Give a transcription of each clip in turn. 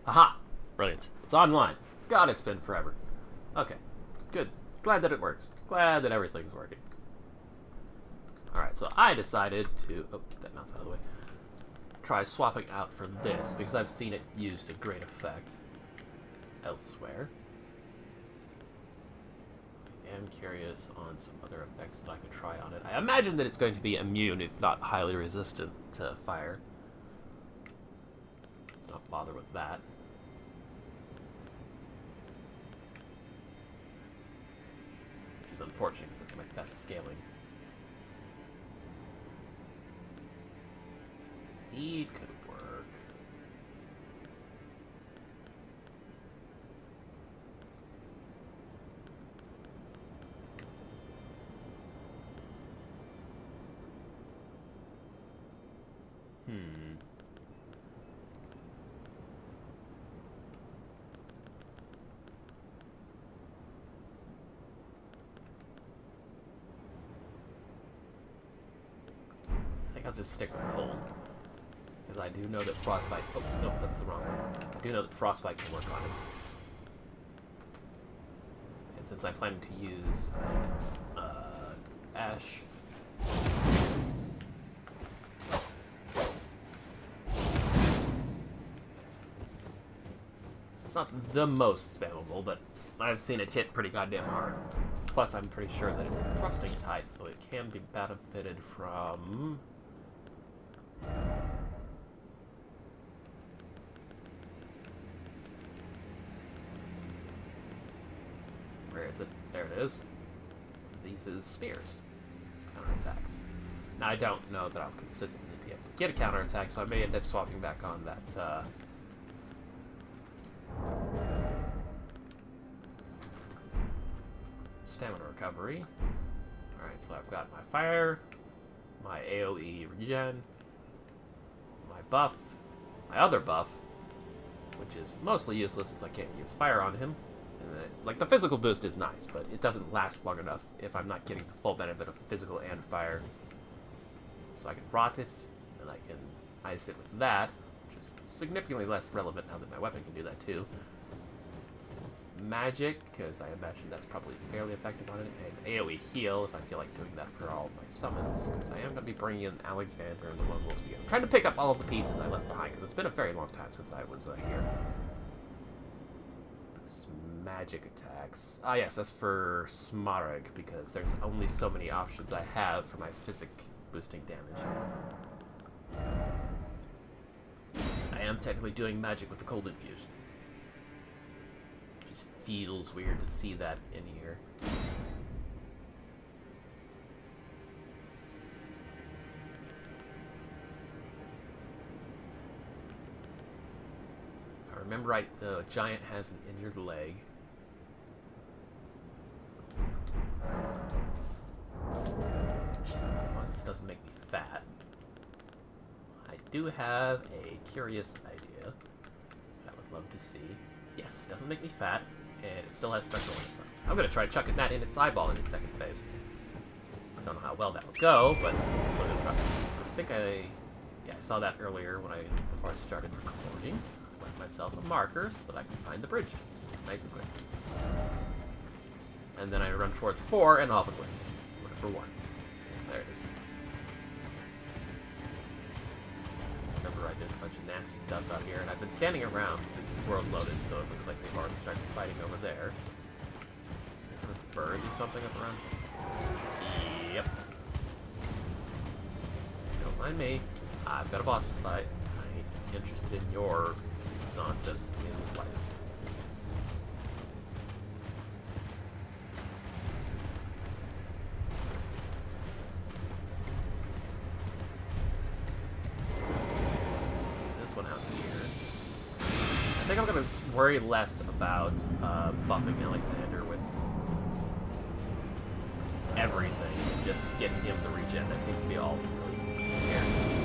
Aha! Brilliant. It's online. God, it's been forever. Okay. Good. Glad that it works. Glad that everything's working. Alright, so I decided to... Oh, get that mouse out of the way. Try swapping out for this, because I've seen it used to great effect elsewhere. I am curious on some other effects that I could try on it. I imagine that it's going to be immune, if not highly resistant to fire. Let's not bother with that. Which is unfortunate, since it's my best scaling. Speed could work. I think I'll just stick with cold. Because I do know that frostbite... Oh, no, that's the wrong one. I do know that frostbite can work on it. And since I'm planning to use ash... It's not the most spammable, but I've seen it hit pretty goddamn hard. Plus, I'm pretty sure that it's a thrusting type, so it can be benefited from... Where is it? There it is. These is spears. Counterattacks. Now, I don't know that I'll consistently be able to get a counterattack, so I may end up swapping back on that, stamina recovery. Alright, so I've got my fire, my AoE regen, my buff, my other buff, which is mostly useless since I can't use fire on him. Like, the physical boost is nice, but it doesn't last long enough if I'm not getting the full benefit of physical and fire. So I can rot it, and I can ice it with that, which is significantly less relevant now that my weapon can do that too. Magic, because I imagine that's probably fairly effective on it, and AoE heal if I feel like doing that for all my summons, because I am going to be bringing in Alexander and the Lone Wolves again. I'm trying to pick up all of the pieces I left behind, because it's been a very long time since I was here. Magic attacks. Ah, yes, that's for Smarag, because there's only so many options I have for my physic boosting damage. I am technically doing magic with the cold infusion. It just feels weird to see that in here. If I remember right, the giant has an injured leg. As long as this doesn't make me fat. I do have a curious idea that I would love to see. Yes, doesn't make me fat, and it still has special ones. I'm going to try chucking that in its eyeball in its second phase. I don't know how well that will go, but I'm still going to try. I think I saw that earlier before I started recording. I left myself a marker so that I can find the bridge. Nice and quick. And then I run towards 4 and off a cliff. Looking for 1. There it is. Remember, I did a bunch of nasty stuff out here, and I've been standing around the world loaded, so it looks like they've already started fighting over there. There's birds or something up around. Yep. Don't mind me. I've got a boss to fight. I ain't interested in your nonsense in the slightest. I think I'm going to worry less about buffing Alexander with everything and just getting him the regen. That seems to be all really guaranteed.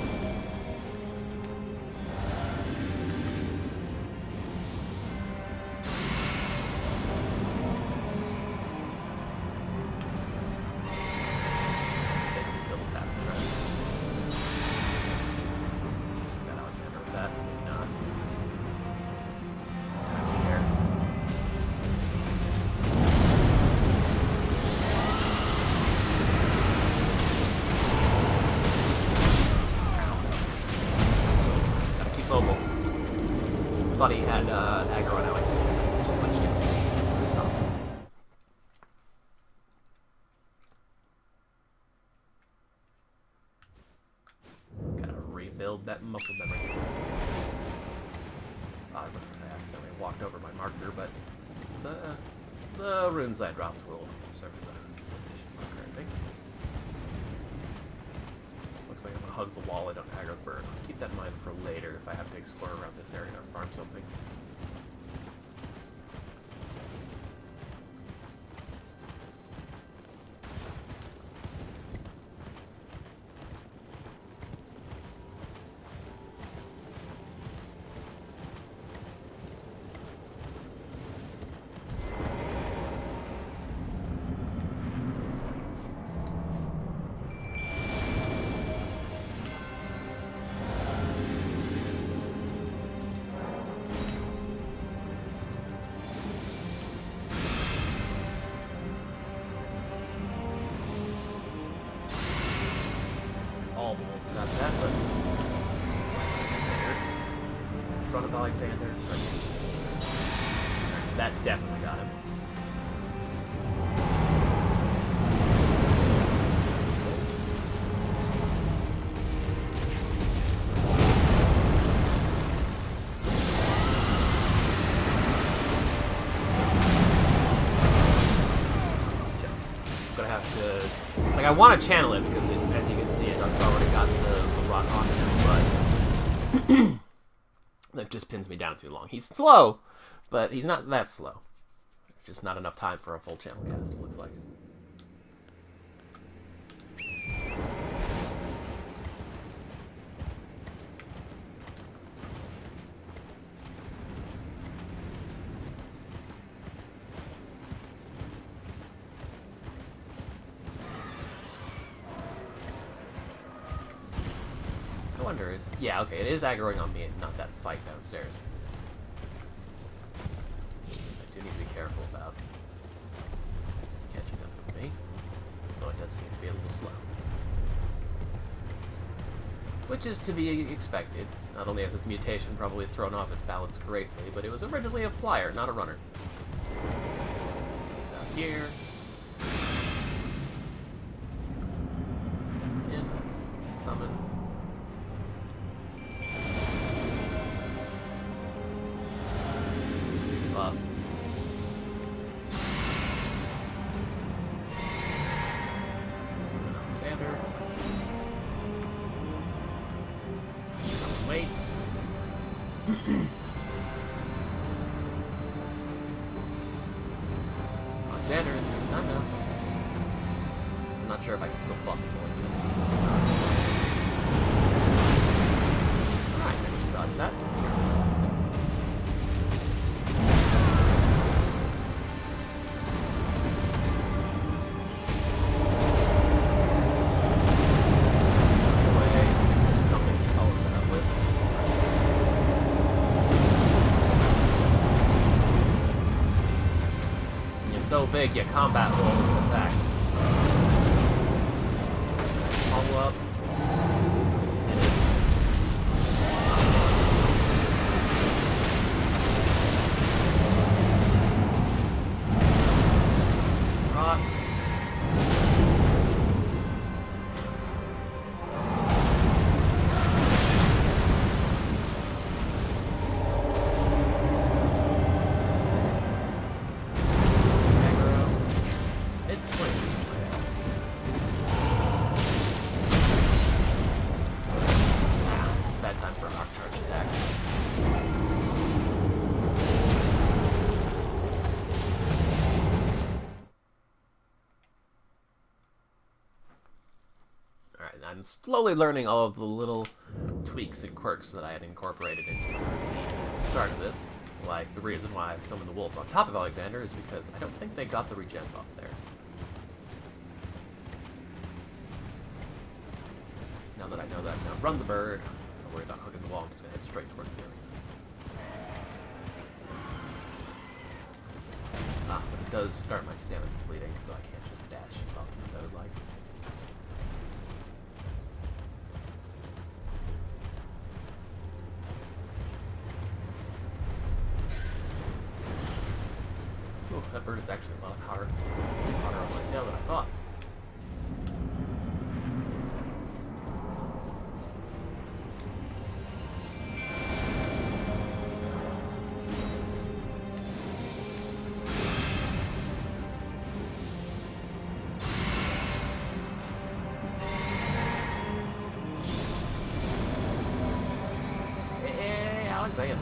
thought he had aggro on Alec. Just switched it to stop. Gotta rebuild that muscle memory. Oh, it looks like I accidentally walked over my marker, but the runes I dropped will serve as a sufficient marker, I think. Looks like I'm gonna hug the wall, I don't aggro the bird. I'll keep that in mind for later if I have to explore around this area or farm something. Not that, but there. In front of Alexander. That definitely got him. I'm gonna have to, like, I want to channel it because as you can see, it's already got the rock on him, but that just pins me down too long. He's slow, but he's not that slow. There's just not enough time for a full channel cast, it looks like. Yeah, okay, it is aggroing on me and not that fight downstairs. I do need to be careful about catching up with me. Though it does seem to be a little slow. Which is to be expected. Not only has its mutation probably thrown off its balance greatly, but it was originally a flyer, not a runner. It's out here. Step in. Summon. Up. Summon Alexander. Wait. Alexander, no. I'm not sure if I can still buff the points. Alright, I just dodge that. So big, you combat roll as an attack. Follow up. Rock. I'm slowly learning all of the little tweaks and quirks that I had incorporated into my routine at the start of this. Like, the reason why I summoned the wolves on top of Alexander is because I don't think they got the regen buff there. Now that I know that I can outrun the bird, don't worry about hooking the wall, I'm just going to head straight towards the area. Ah, but it does start my stamina bleeding, so I can't just dash as often as I would like. bird is actually a lot hotter on my tail than I thought. Hey, Alexander.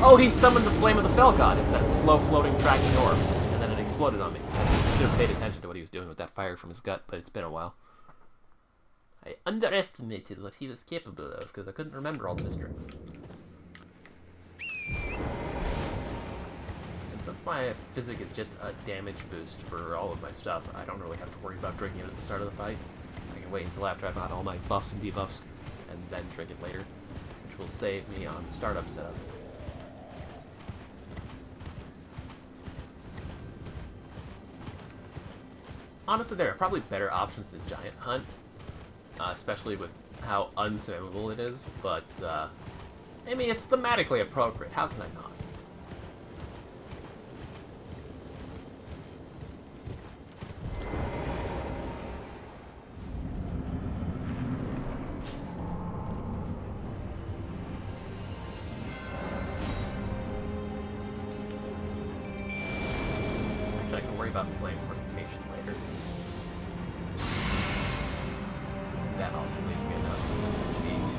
Oh, he summoned the Flame of the Fell God. It's that slow-floating tracking orb. And then it exploded on me. I should have paid attention to what he was doing with that fire from his gut, but it's been a while. I underestimated what he was capable of, because I couldn't remember all the districts. And since my physic is just a damage boost for all of my stuff, I don't really have to worry about drinking it at the start of the fight. I can wait until after I've got all my buffs and debuffs, and then drink it later, which will save me on the startup setup. Honestly, there are probably better options than Giant Hunt, especially with how unsavable it is, but, I mean, it's thematically appropriate. How can I not? Actually, I can worry about flame fortification later. That also leaves me enough HP to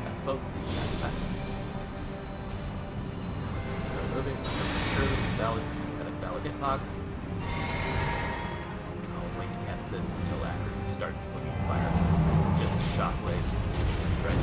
test both of these guys back. So moving, so I'm sure this is valid. Got a valid hitbox. I'll wait to cast this until after he starts slinging fire. It's just shockwaves. Right.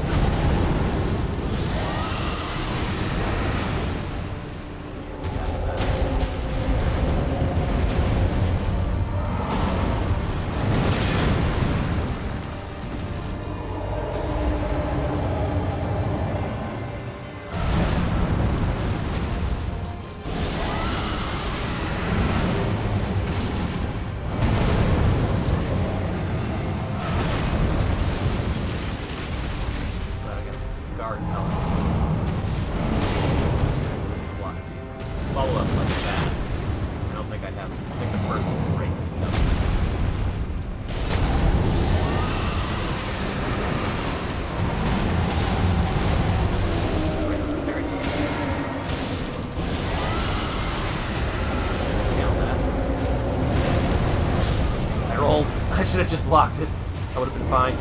I should have just blocked it. I would have been fine.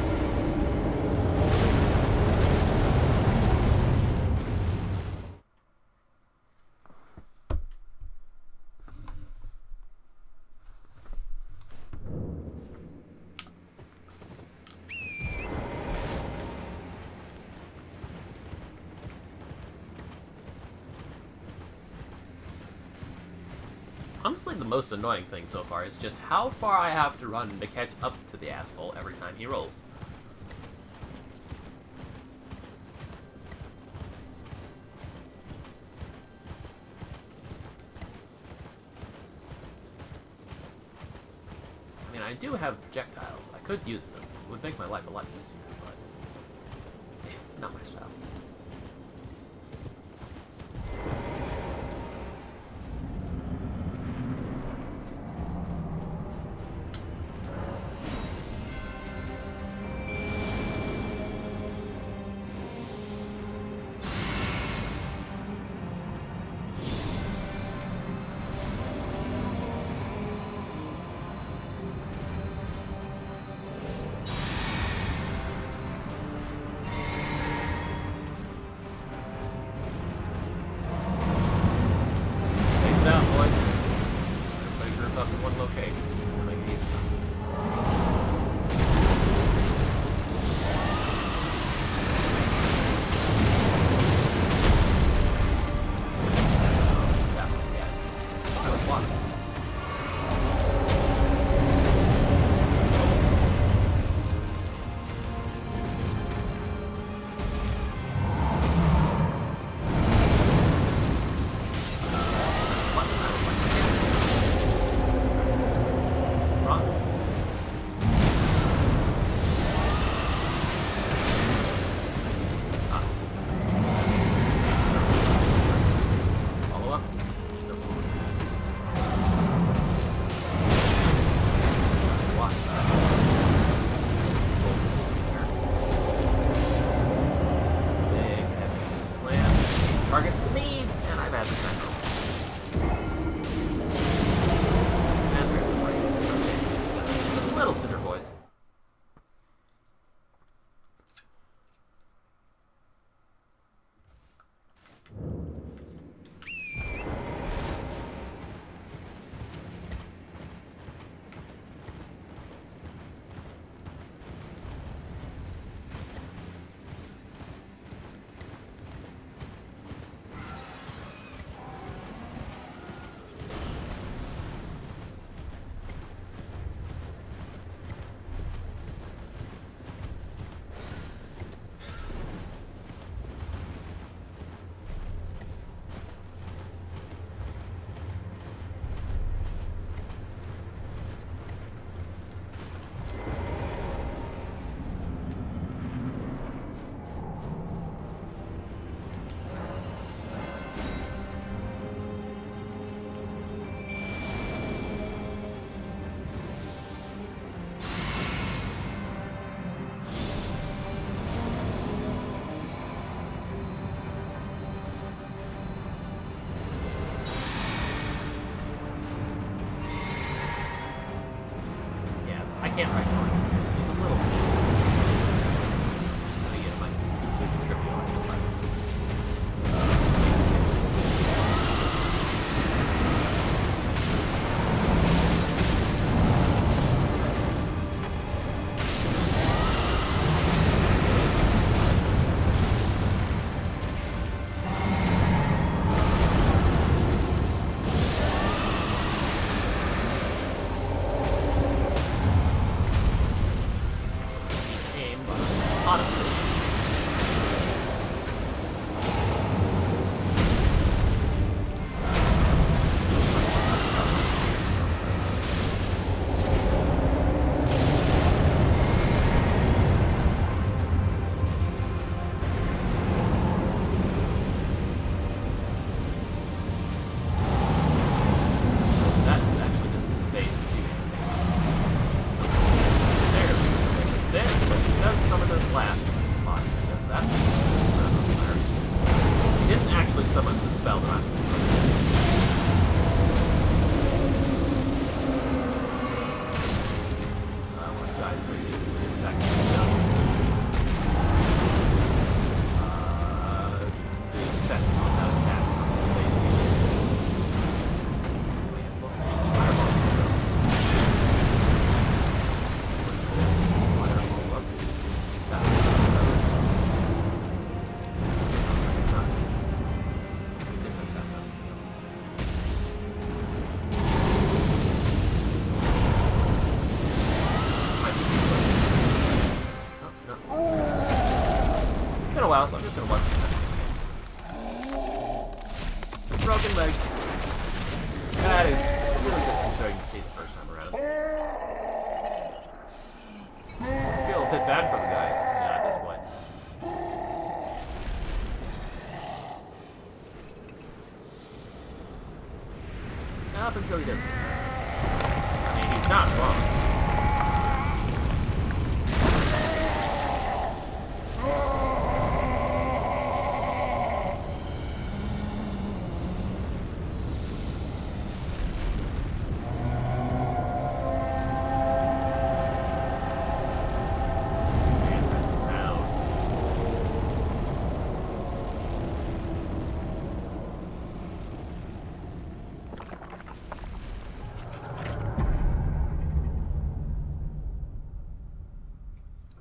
Honestly, the most annoying thing so far is just how far I have to run to catch up to the asshole every time he rolls. I mean, I do have projectiles. I could use them. It would make my life a lot easier, but not my style. Can't write more. Just a little bit. I think it might contribute on the fight. Then, when he does some of those blasts, been a while, so I'm just gonna watch it. Broken legs. That is really disconcerting to see the first time around. I feel a bit bad for the guy, at this point. Up until he does this. I mean, he's not wrong.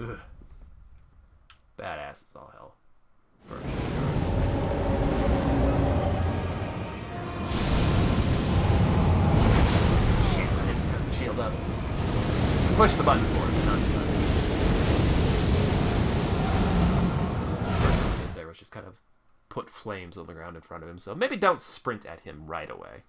Ugh. Badass as all hell. For sure. Shit, I didn't have the shield up. Push the button for it, not the button. First thing I did there was just kind of put flames on the ground in front of him, so maybe don't sprint at him right away.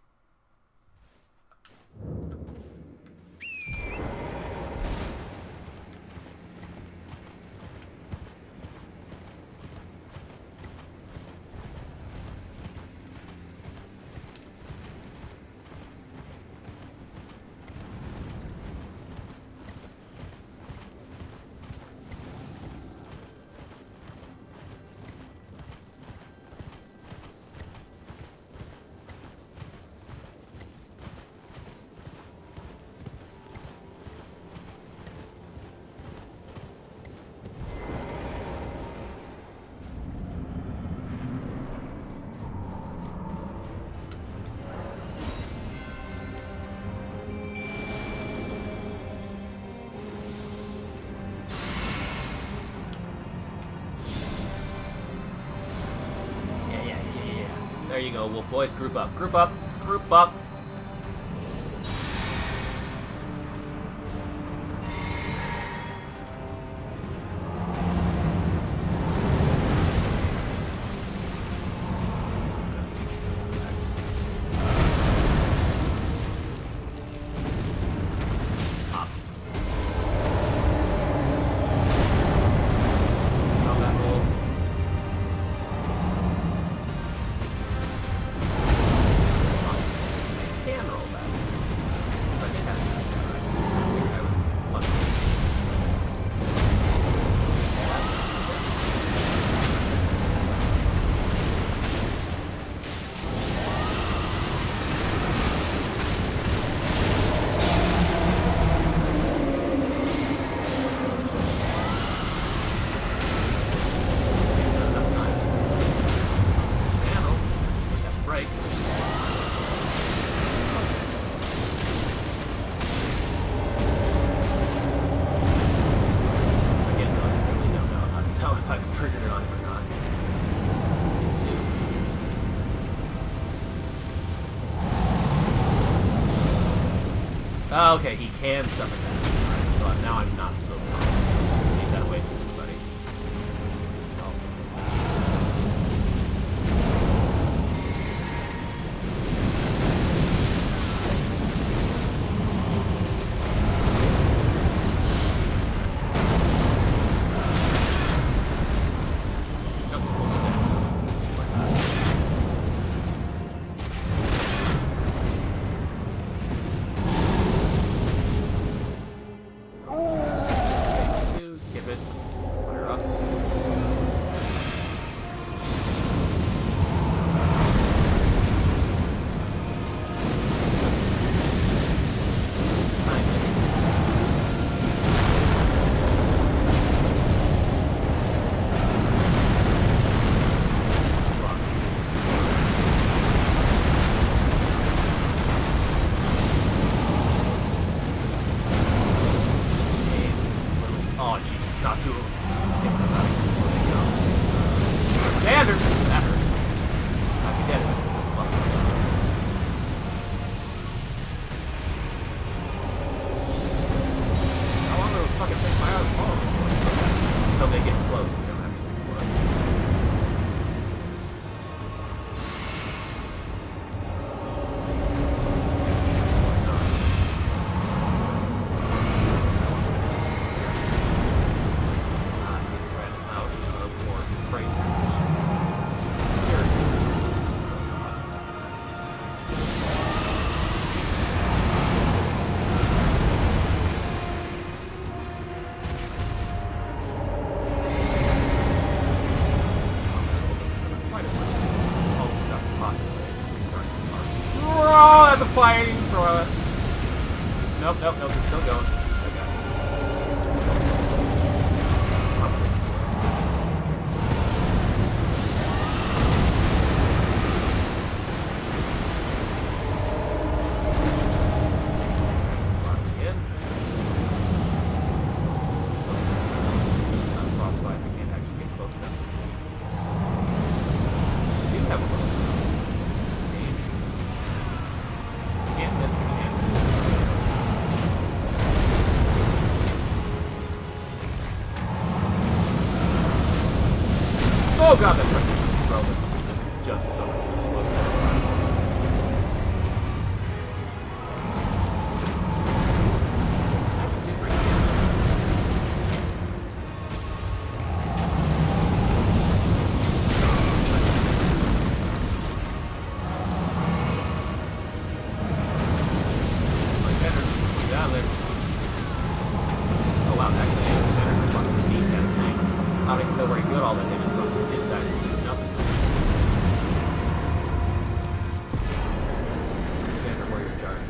There you go, wolf boys. Group up. Group up. Group up. Oh, okay, he can summon that. Right, so now I'm not so confident. Leave that away from everybody. Also. Until they get close, they don't actually explode. Nope, nope, it's still going. Okay. Oh god, that truck is just rolling. Just so much slow down. Actually did pretty good. My energy down there. Oh wow, actually, his energy fucking beat that tank. I don't even know where he got all that damage from. He did that. Nothing. Alexander Warrior Giant.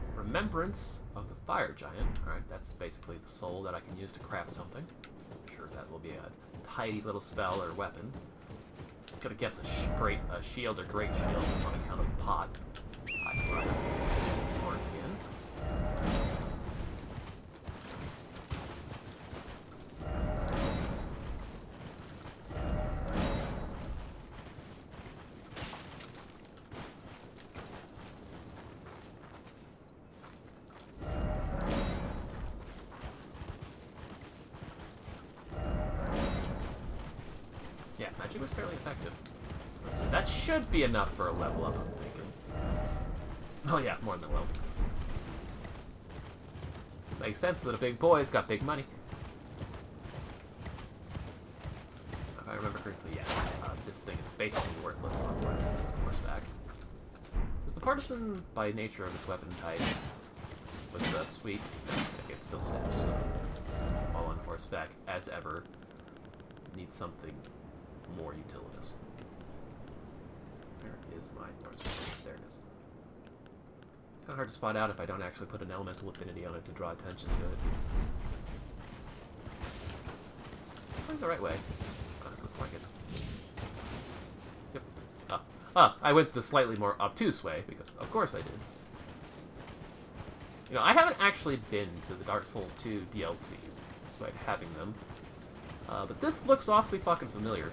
In remembrance of the Fire Giant. Alright, that's basically the soul that I can use to craft something. I'm sure that will be a tidy little spell or weapon. I'm gonna guess a shield or great shield on account of pot. I can ride it. Or again. Yeah, magic was fairly effective. Let's see, that should be enough for a level up, I'm thinking. Oh yeah, more than a level. Makes sense that a big boy's got big money. If I remember correctly, yeah, this thing is basically worthless on horseback. Is the partisan, by nature of its weapon type, with the sweeps, it still steps, so all on horseback, as ever, needs something more utilitous. Where is my horseback? There it is. Kind of hard to spot out if I don't actually put an elemental affinity on it to draw attention to it. Going the right way. Looks like it. Yep. I went the slightly more obtuse way, because of course I did. You know, I haven't actually been to the Dark Souls 2 DLCs, despite having them. But this looks awfully fucking familiar.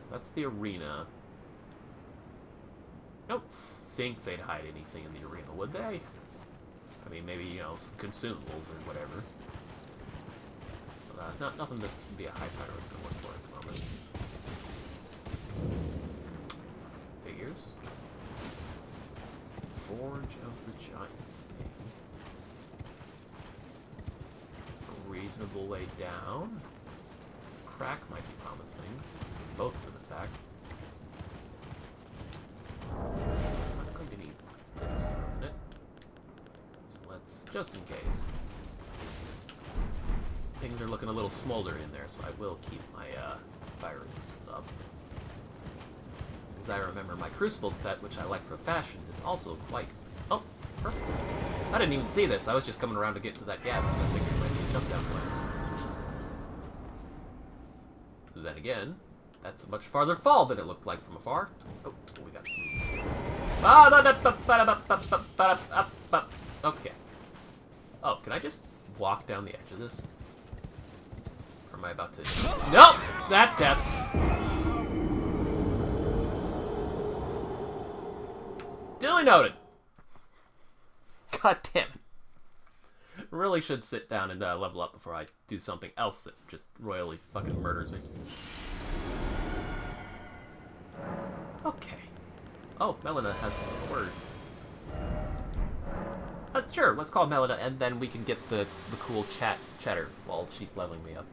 So that's the arena. I don't think they'd hide anything in the arena, would they? I mean, maybe, you know, some consumables or whatever. But, nothing that's be a high priority to look for at the moment. Figures. Forge of the Giants. A reasonable way down. Crack might be promising. Both of them, in fact. I'm going to need this for a minute. So let's, just in case. Things are looking a little smoldering in there, so I will keep my fire resistance up. As I remember, my Crucible set, which I like for fashion, is also quite... Oh, perfect. I didn't even see this. I was just coming around to get to that gap, because I figured it might be a jump down point. Then again, that's a much farther fall than it looked like from afar. Oh, we got some... Okay. Oh, can I just walk down the edge of this? Or am I about to... Nope! That's death! Duly noted. God damn it. Really should sit down and level up before I do something else that just royally fucking murders me. Okay. Oh, Melina has a word. Sure, let's call Melina, and then we can get the cool chatter while she's leveling me up.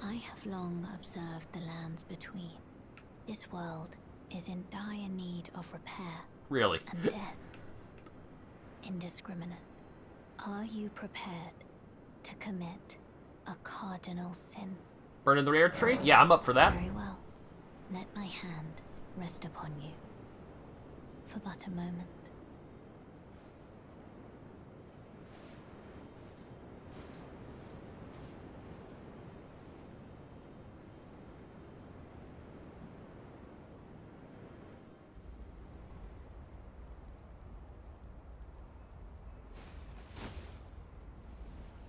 I have long observed the lands between. This world is in dire need of repair. Really? And death. Indiscriminate. Are you prepared to commit a cardinal sin? Burning the rare tree? Yeah, I'm up for that. Very well. Let my hand rest upon you. For but a moment.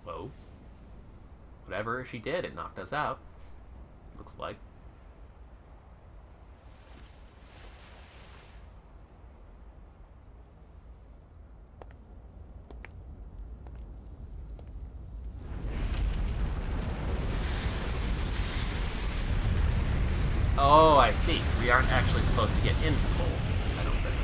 Whoa. Whatever she did, it knocked us out. Looks like. Oh, I see. We aren't actually supposed to get into Cole, I don't think.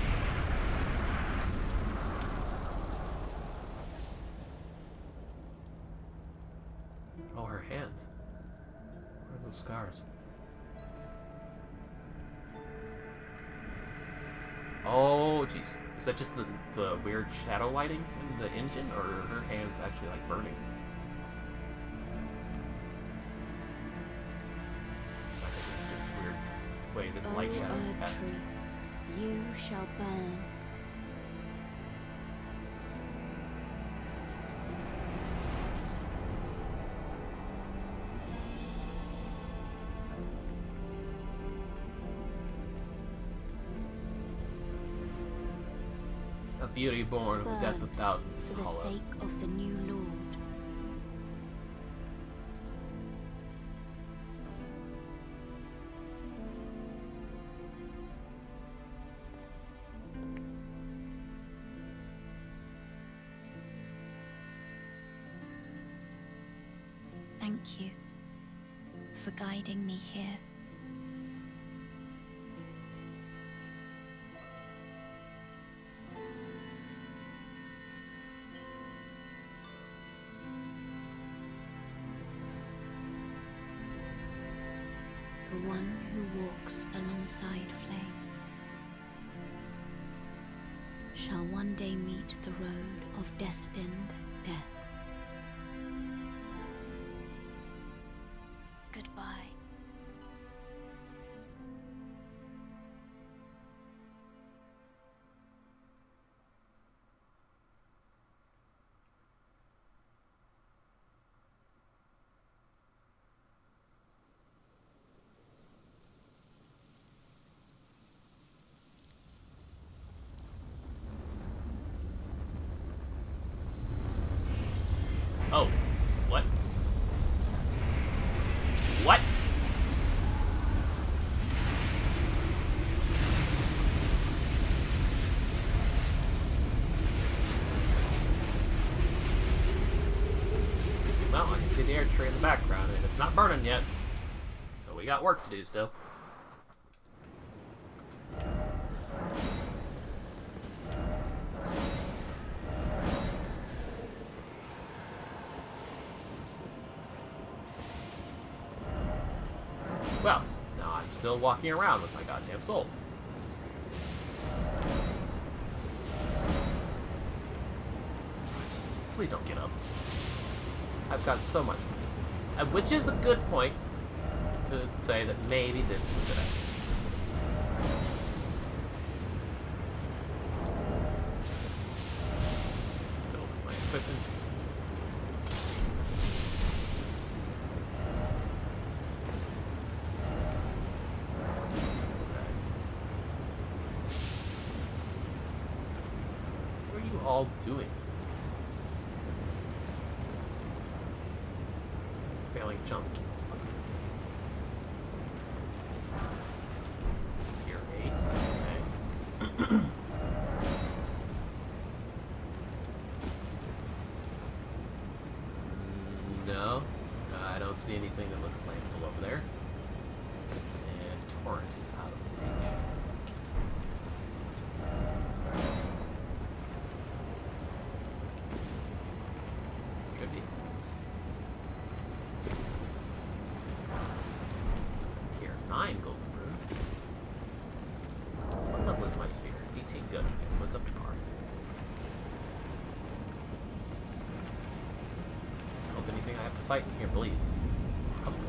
Oh, her hands. What are those scars? Oh, jeez. Is that just the weird shadow lighting in the engine, or are her hands actually, like, burning? I think it's just a weird way that the light shadows herb pass. tree, you shall burn. A beauty born of the death of thousands is For the hollow. sake of the new Lord. Thank you for guiding me here. The one who walks alongside flame shall one day meet the road of destined death. Goodbye. Oh, what? What? Well, I can see the air tree in the background, and it's not burning yet. So we got work to do still. Well, now I'm still walking around with my goddamn souls. Jeez, please don't get up. I've got so much money. Which is a good point to say that maybe this is a good idea. Build my equipment. What are you all doing? Failing jumps, most likely. Tier 8, okay. No, I don't see anything that looks landable over there. And Torrent is out of reach. Trippy. Here, 9 golden rune. What level is my spear? 18, good. Okay, so it's up to par. Hope anything I have to fight in here bleeds. Probably.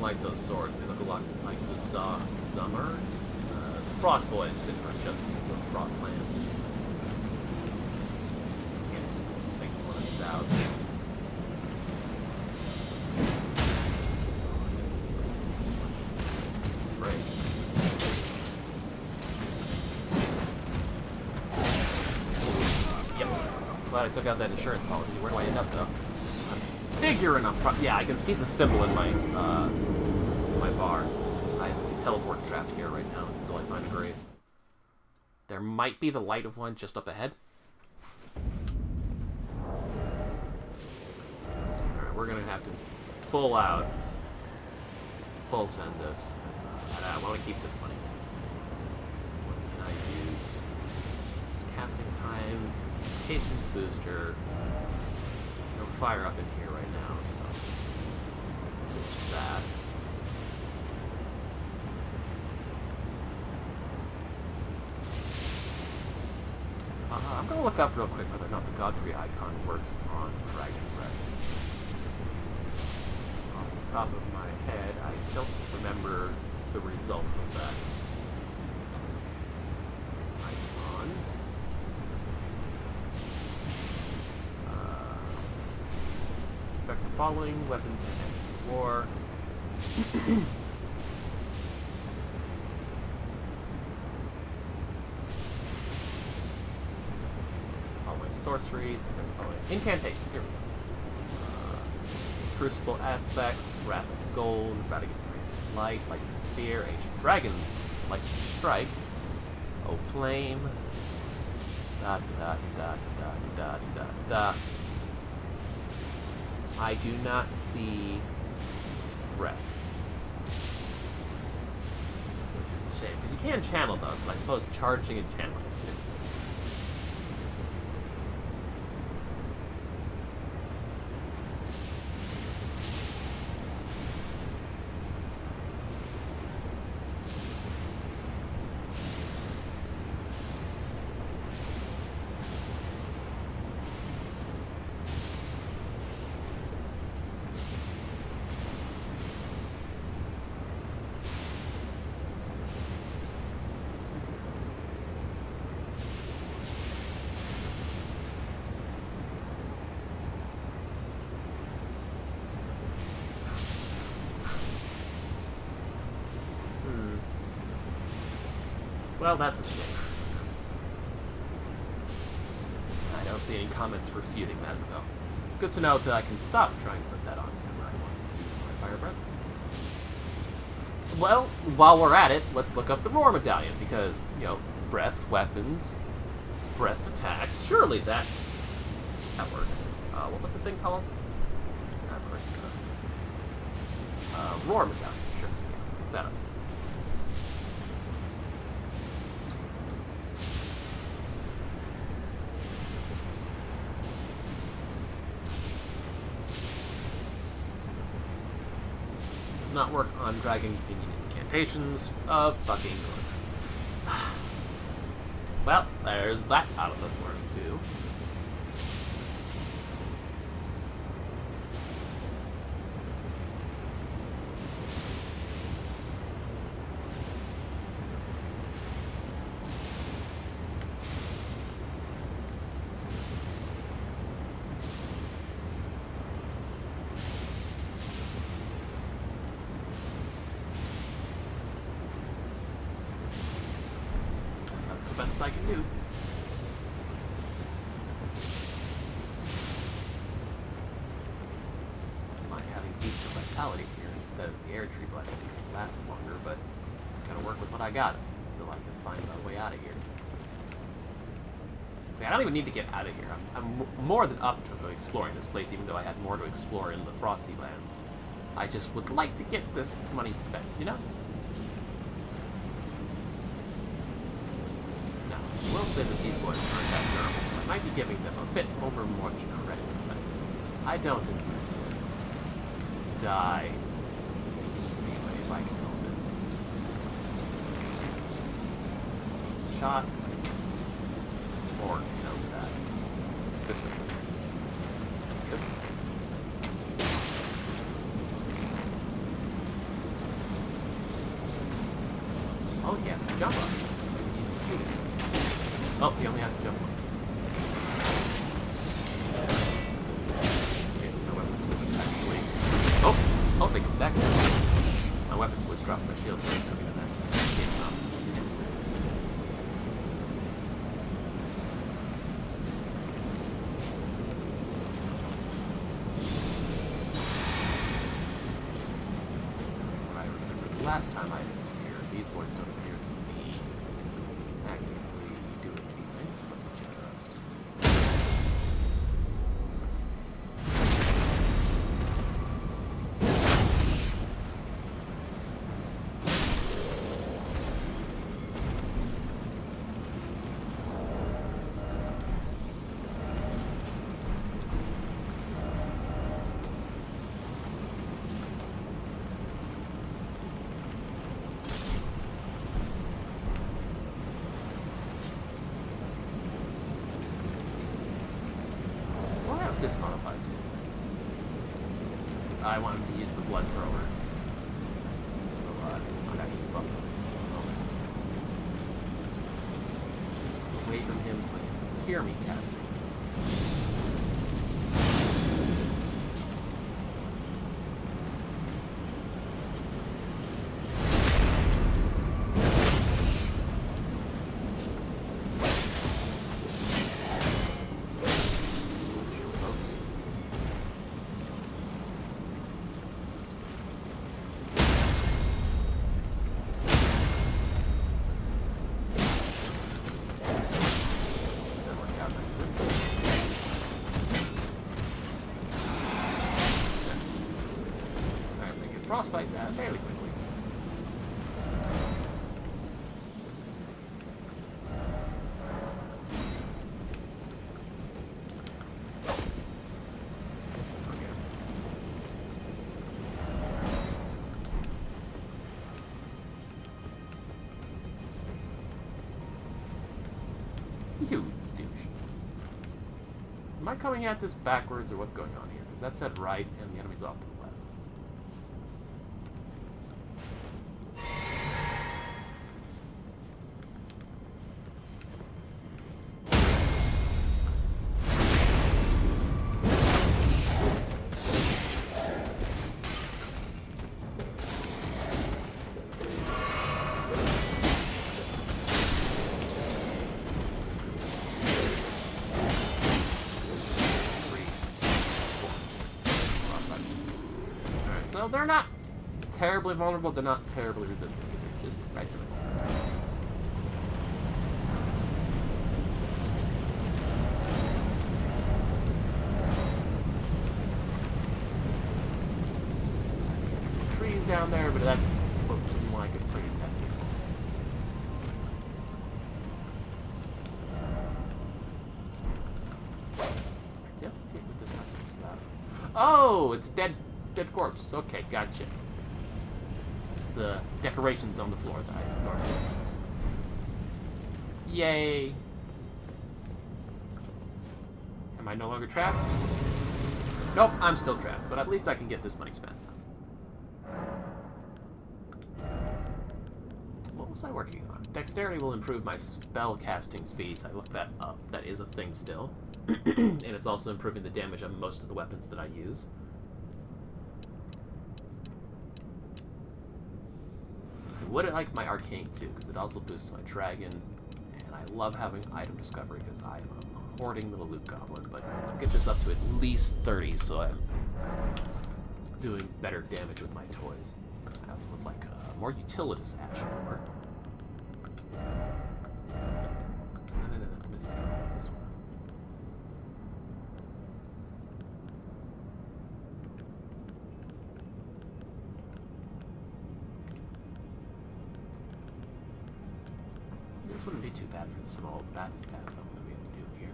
like those swords. They look a lot like the Zummer. The Frost Boys that are just in the Frostland. Can't sing one of these out. Great. Yep. Glad I took out that insurance policy. Where do I end up, though? I'm figuring yeah, I can see the symbol in my bar. I'm teleport trapped here right now until I find Grace. There might be the light of one just up ahead. Alright, we're gonna have to full send this. I want to keep this money. What can I use? Just casting time, patience booster. No fire up in here right now, so there's that. I'm gonna look up real quick whether or not the Godfrey icon works on Dragon Breath. Off the top of my head, I don't remember the result of that icon. Affect the following weapons and engines of war. Following sorceries, following incantations. Here we go. Crucible aspects, Wrath of Gold, Rat Against Light, Lightning Spear, Ancient Dragons, Lightning Strike, Oh Flame, da da da da da da da. I do not see Breath, which is a shame because you can channel those, but I suppose charging and channeling is different. Well, that's a shame. I don't see any comments refuting that, so good to know that I can stop trying to put that on whenever I want to use my fire breaths. Well, while we're at it, let's look up the Roar Medallion, because, you know, breath weapons, breath attacks, surely that works. What was the thing called? Of course, Roar Medallion, sure. Yeah, let's look that up. Not work on dragon incantations of fucking course. Well, there's that out of the way too. Best I can do. I like having Beast of Vitality here instead of the Air Tree Blessing. It lasts longer, but I'm gonna work with what I got until I can find my way out of here. See, I don't even need to get out of here. I'm more than up to exploring this place, even though I had more to explore in the Frosty Lands. I just would like to get this money spent, you know? I will say that these boys aren't that durable, so I might be giving them a bit over much credit, but I don't intend to die the easy way if I can help it. Shot, or, you know, that. This way. Good. jump up. Oh, he only has to jump once. Okay, my weapon switched back to wing. Oh, they come back. My weapon switched off my shield, so it's coming to that. Last time I was here, these boys don't appear to be actively doing anything, so let me just... This modified too. I wanted to use the blood thrower, so it's not actually buffed at the moment. Away from him so he doesn't hear me casting. Frostbite that fairly quickly. You douche. Am I coming at this backwards or what's going on here? Because that said right and the enemy's off to the left. So they're not terribly vulnerable, they're not terribly resistant either, just right to the ball. Trees down there, but that's looks like a pretty hefty ball. Yep, okay, what this message about. Oh, it's dead corpse. Okay, gotcha. It's the decorations on the floor that I ignored. Yay! Am I no longer trapped? Nope, I'm still trapped, but at least I can get this money spent. What was I working on? Dexterity will improve my spell casting speeds. I looked that up. That is a thing still. And it's also improving the damage on most of the weapons that I use. I would like my arcane too, because it also boosts my dragon, and I love having item discovery because I am a hoarding little loot goblin, but I'll get this up to at least 30, so I'm doing better damage with my toys. I also would like more utilitous ash armor. No, this one. This wouldn't be too bad for the small paths I'm going to be able to do here.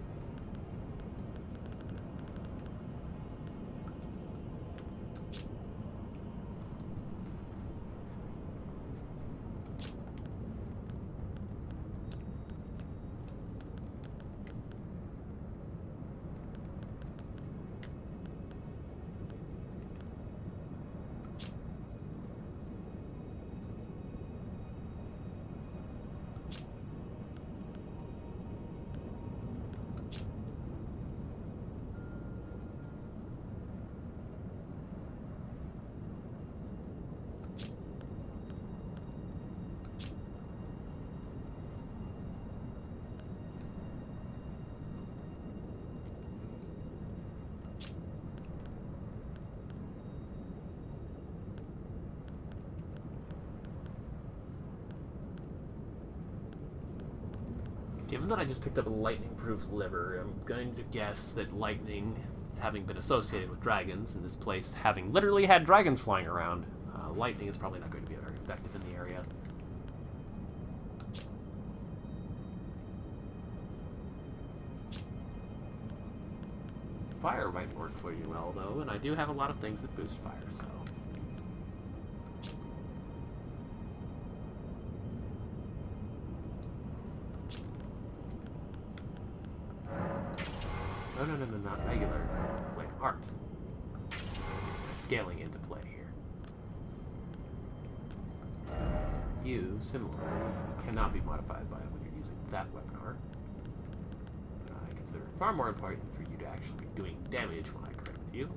Given that I just picked up a lightning-proof liver, I'm going to guess that lightning, having been associated with dragons in this place, having literally had dragons flying around, lightning is probably not going to be very effective in the area. Fire might work for you well, though, and I do have a lot of things that boost fire, so... No, not regular flame art. Scaling into play here. You, similarly, cannot be modified by it when you're using that weapon art. I consider it far more important for you to actually be doing damage when I crit with you.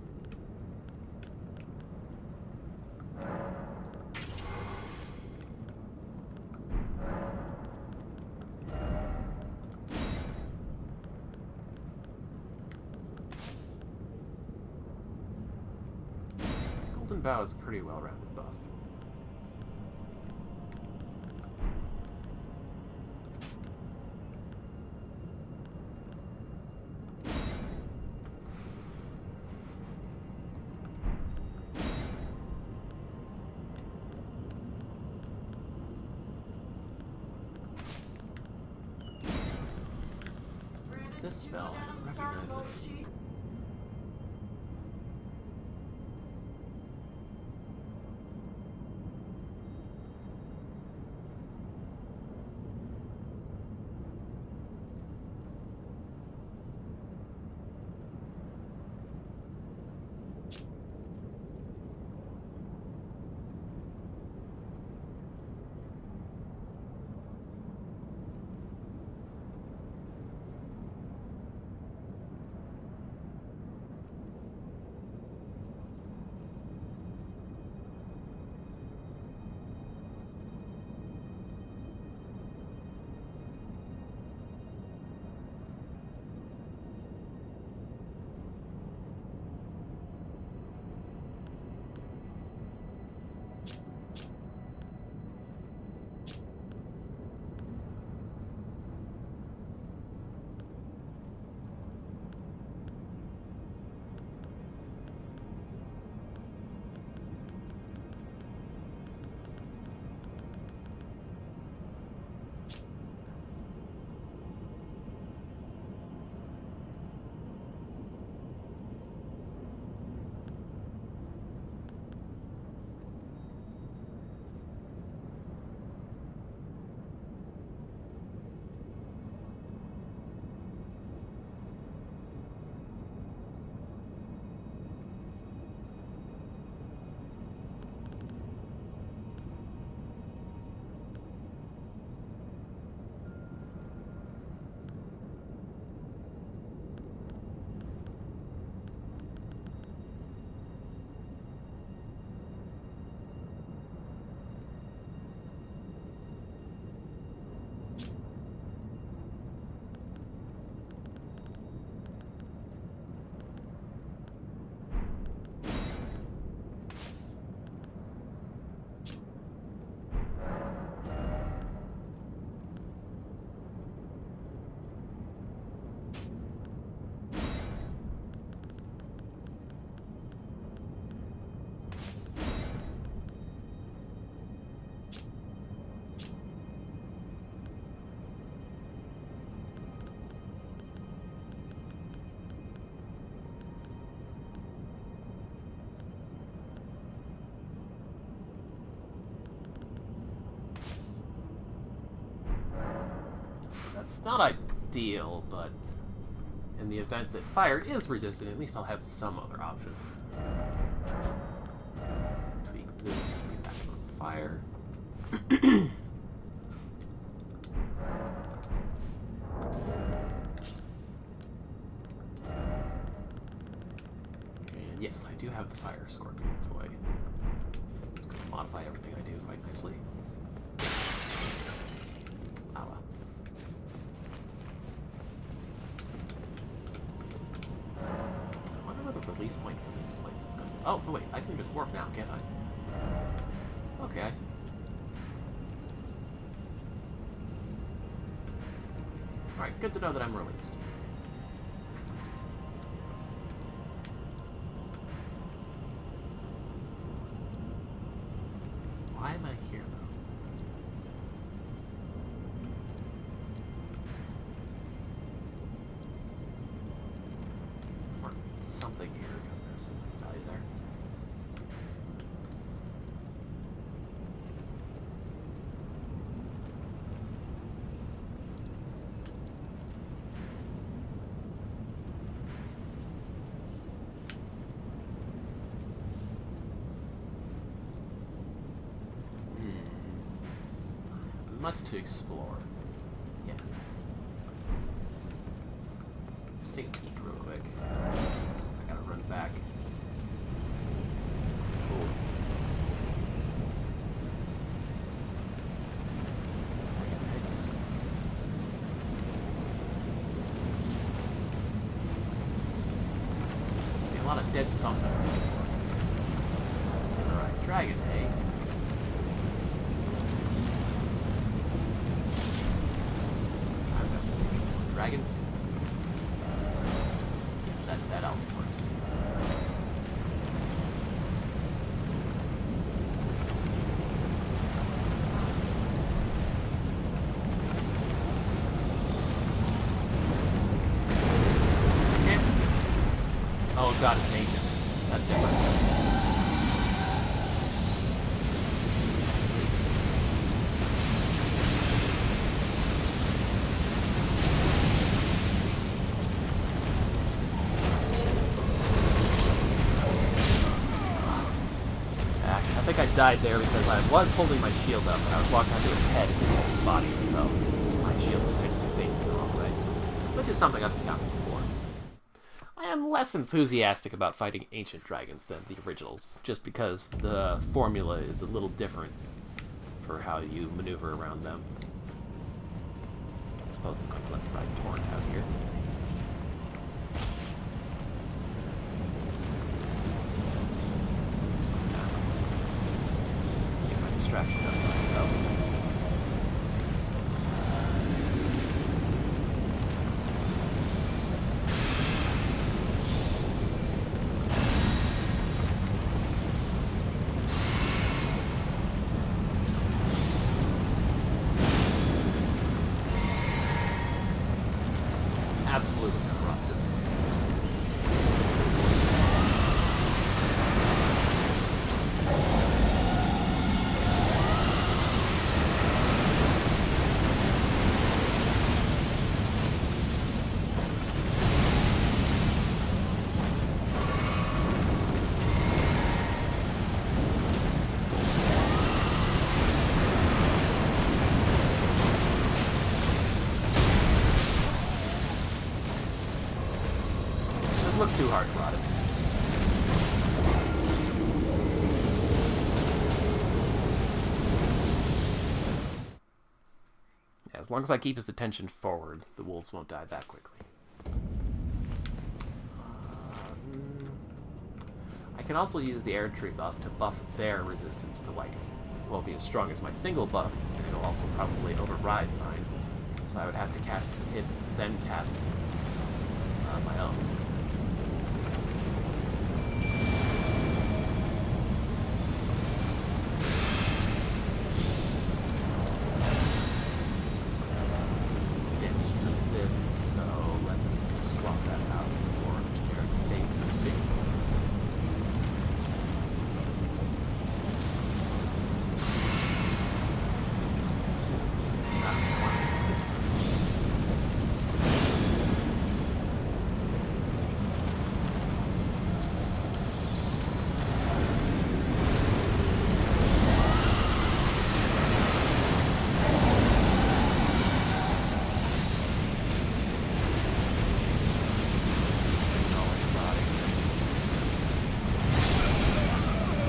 Golden Bow is a pretty well-rounded buff. This spell, I don't recognize it. That's not ideal, but in the event that fire is resistant, at least I'll have some other option. Tweak this to be back on fire. And yes, I do have the fire scorpion toy. It's going to modify everything I do quite nicely. Ow. I wonder where the release point for this place is going. Oh, wait, I can just warp now, can't I? Okay, I see. Alright, good to know that I'm released. Why am I here, though? Or something here, because there's something value there. Much to explore. Yes. Let's take a peek real quick. I gotta run back. Ooh. A lot of dead something. Alright, dragon, eh? Dragons? Yeah, that also works too. Okay. Oh god, it's ancient. That's different. I think I died there because I was holding my shield up and I was walking onto his head instead of his body, so my shield was technically facing the wrong way. Which is something I've encountered before. I am less enthusiastic about fighting ancient dragons than the originals, just because the formula is a little different for how you maneuver around them. I suppose it's going to let me ride Torrent out here. Distraction up myself. Absolutely gonna rock this one. Look too hard to rot it. Yeah, as long as I keep his attention forward, the wolves won't die that quickly. I can also use the air tree buff to buff their resistance to lightning. It won't be as strong as my single buff, and it'll also probably override mine. So I would have to cast a hit, then cast my own.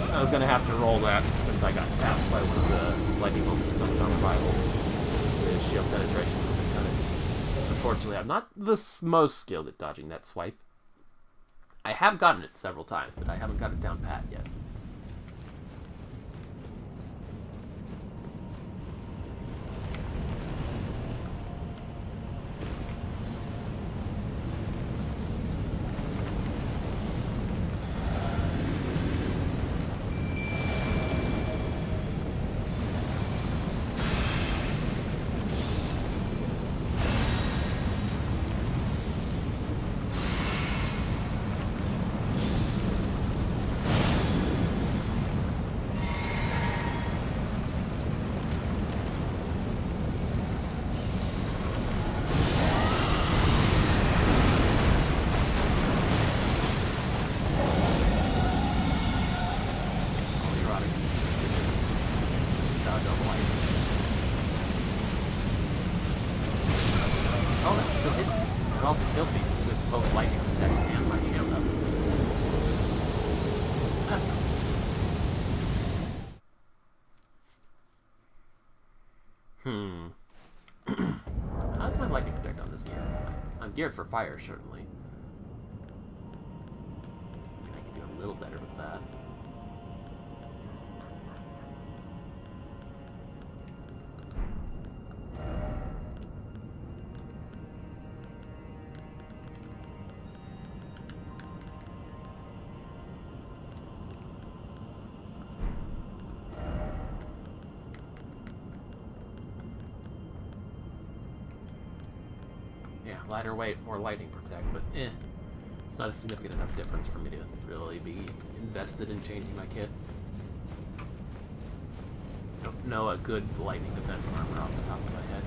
I was gonna have to roll that since I got tapped by one of the lightning bolts that summoned on arrival. The shield penetration would have been kind of... Unfortunately, I'm not the most skilled at dodging that swipe. I have gotten it several times, but I haven't got it down pat yet. Oh, that still hits me. It also killed me with both lightning protect and my shield up. That's nice. How's my lightning protect on this gear? I'm geared for fire, certainly. I can do a little better with that. Yeah, lighter weight, more lightning protect, but it's not a significant enough difference for me to really be invested in changing my kit. Don't know a good lightning defense armor off the top of my head.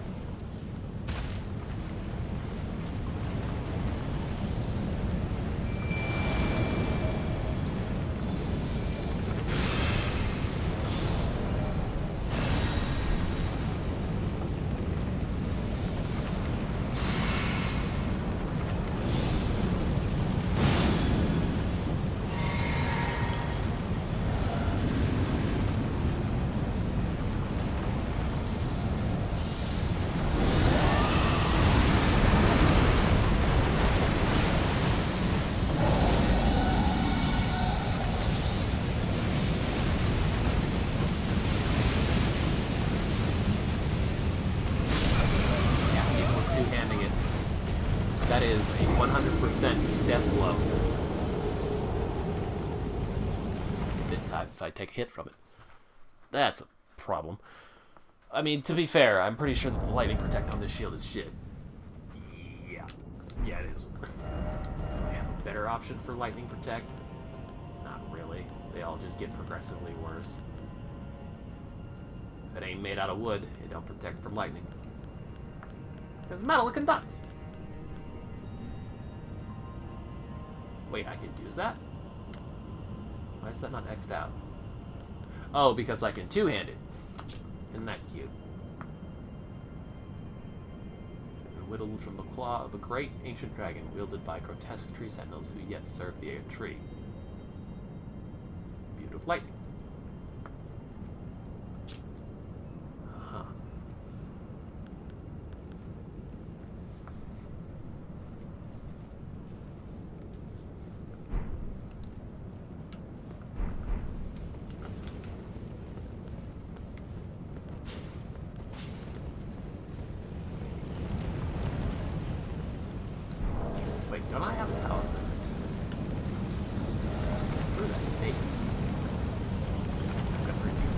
That is a 100% death blow. If I take a hit from it. That's a problem. I mean, to be fair, I'm pretty sure that the lightning protect on this shield is shit. Yeah, it is. Do I have a better option for lightning protect? Not really. They all just get progressively worse. If it ain't made out of wood, it don't protect from lightning. Because metal, it conducts. Wait, I can use that? Why is that not X'd out? Oh, because I can two-hand it. Isn't that cute? And whittled from the claw of a great ancient dragon wielded by grotesque tree sentinels who yet serve the tree. Viewed with lightning. Uh-huh. Wait, don't I have a talisman? Screw that face. I've got 3 pieces.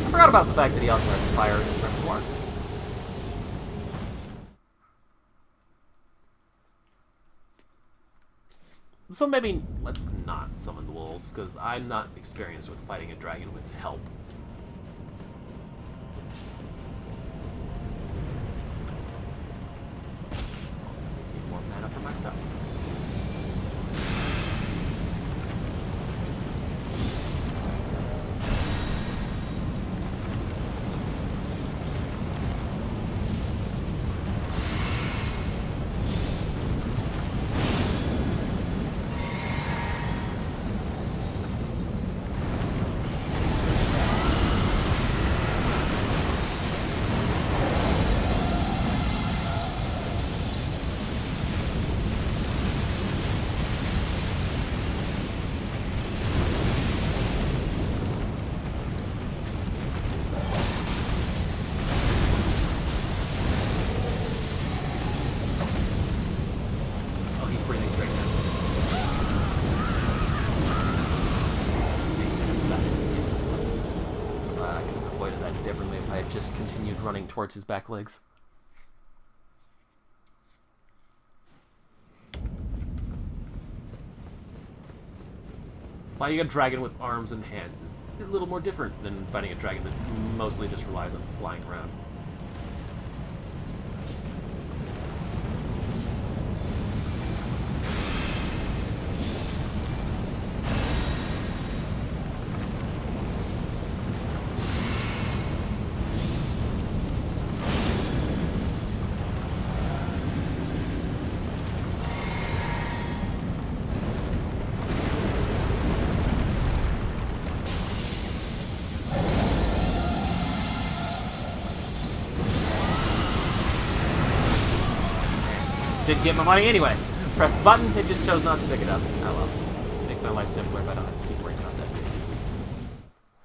I forgot about the fact that he also has fire in his repertoire. So maybe let's not summon the wolves, because I'm not experienced with fighting a dragon with help. Also need more mana for myself. he's breathing straight down. I could have avoided that differently if I had just continued running towards his back legs. Fighting a dragon with arms and hands is a little more different than fighting a dragon that mostly just relies on flying around. Didn't get my money anyway. Press the button, it just chose not to pick it up. Oh well. Makes my life simpler if I don't have to keep worrying about that.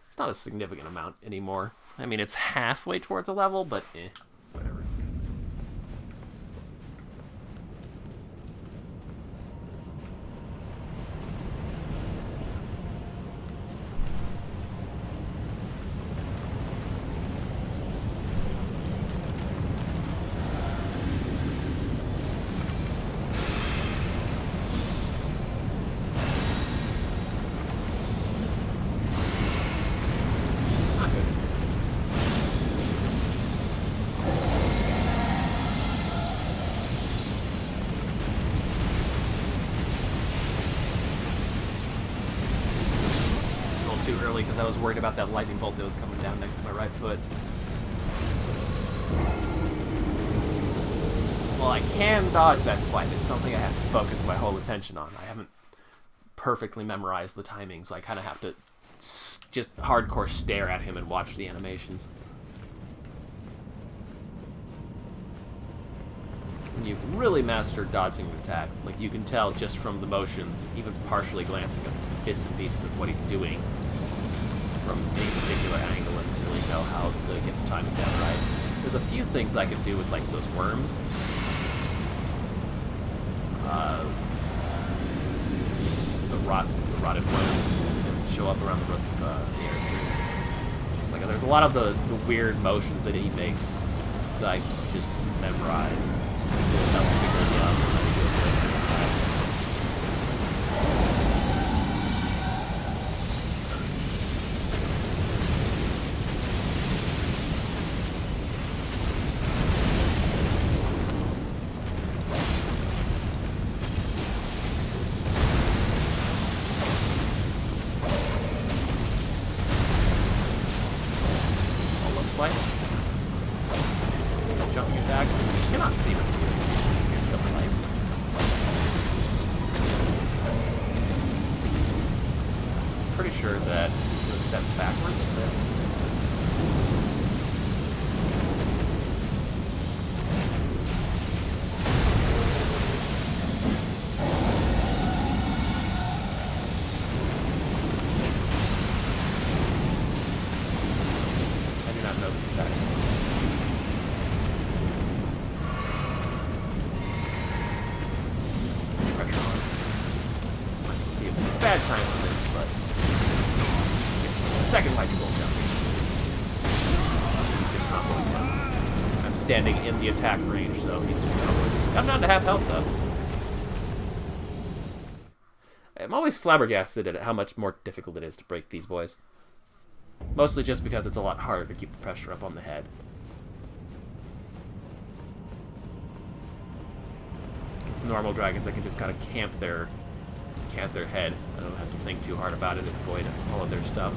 It's not a significant amount anymore. I mean, it's halfway towards a level, but whatever. Too early because I was worried about that lightning bolt that was coming down next to my right foot. Well, I can dodge that swipe. It's something I have to focus my whole attention on. I haven't perfectly memorized the timing, so I kind of have to just hardcore stare at him and watch the animations. When you really master dodging an attack, like you can tell just from the motions, even partially glancing at bits and pieces of what he's doing from a particular angle, and really know how to get the timing down right. There's a few things I could do with like those worms. The rotted worms that show up around the roots of the air tree. It's like there's a lot of the weird motions that he makes that I just memorized. Jumping attacks, you cannot see them. Pretty sure that he's going to step backwards in this. I do not know this attack. Pressure on. Might be a bad time for this, but second lightning bolt down. He's just not going down. I'm standing in the attack range, so he's just not going down. I'm down to half health, though. I'm always flabbergasted at how much more difficult it is to break these boys. Mostly just because it's a lot harder to keep the pressure up on the head. Normal dragons, I can just kind of camp their head. I don't have to think too hard about it and avoid all of their stuff.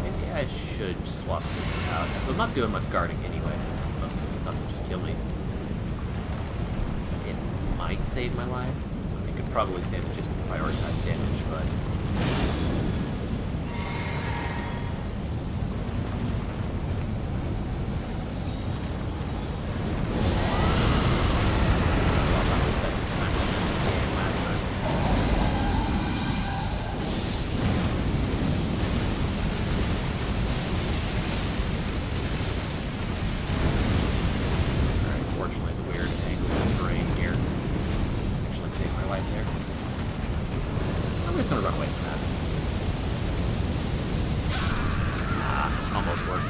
Maybe I should swap this out. I'm not doing much guarding anyway, since most of the stuff will just kill me. It might save my life. I could probably stand to just prioritize damage, but... work.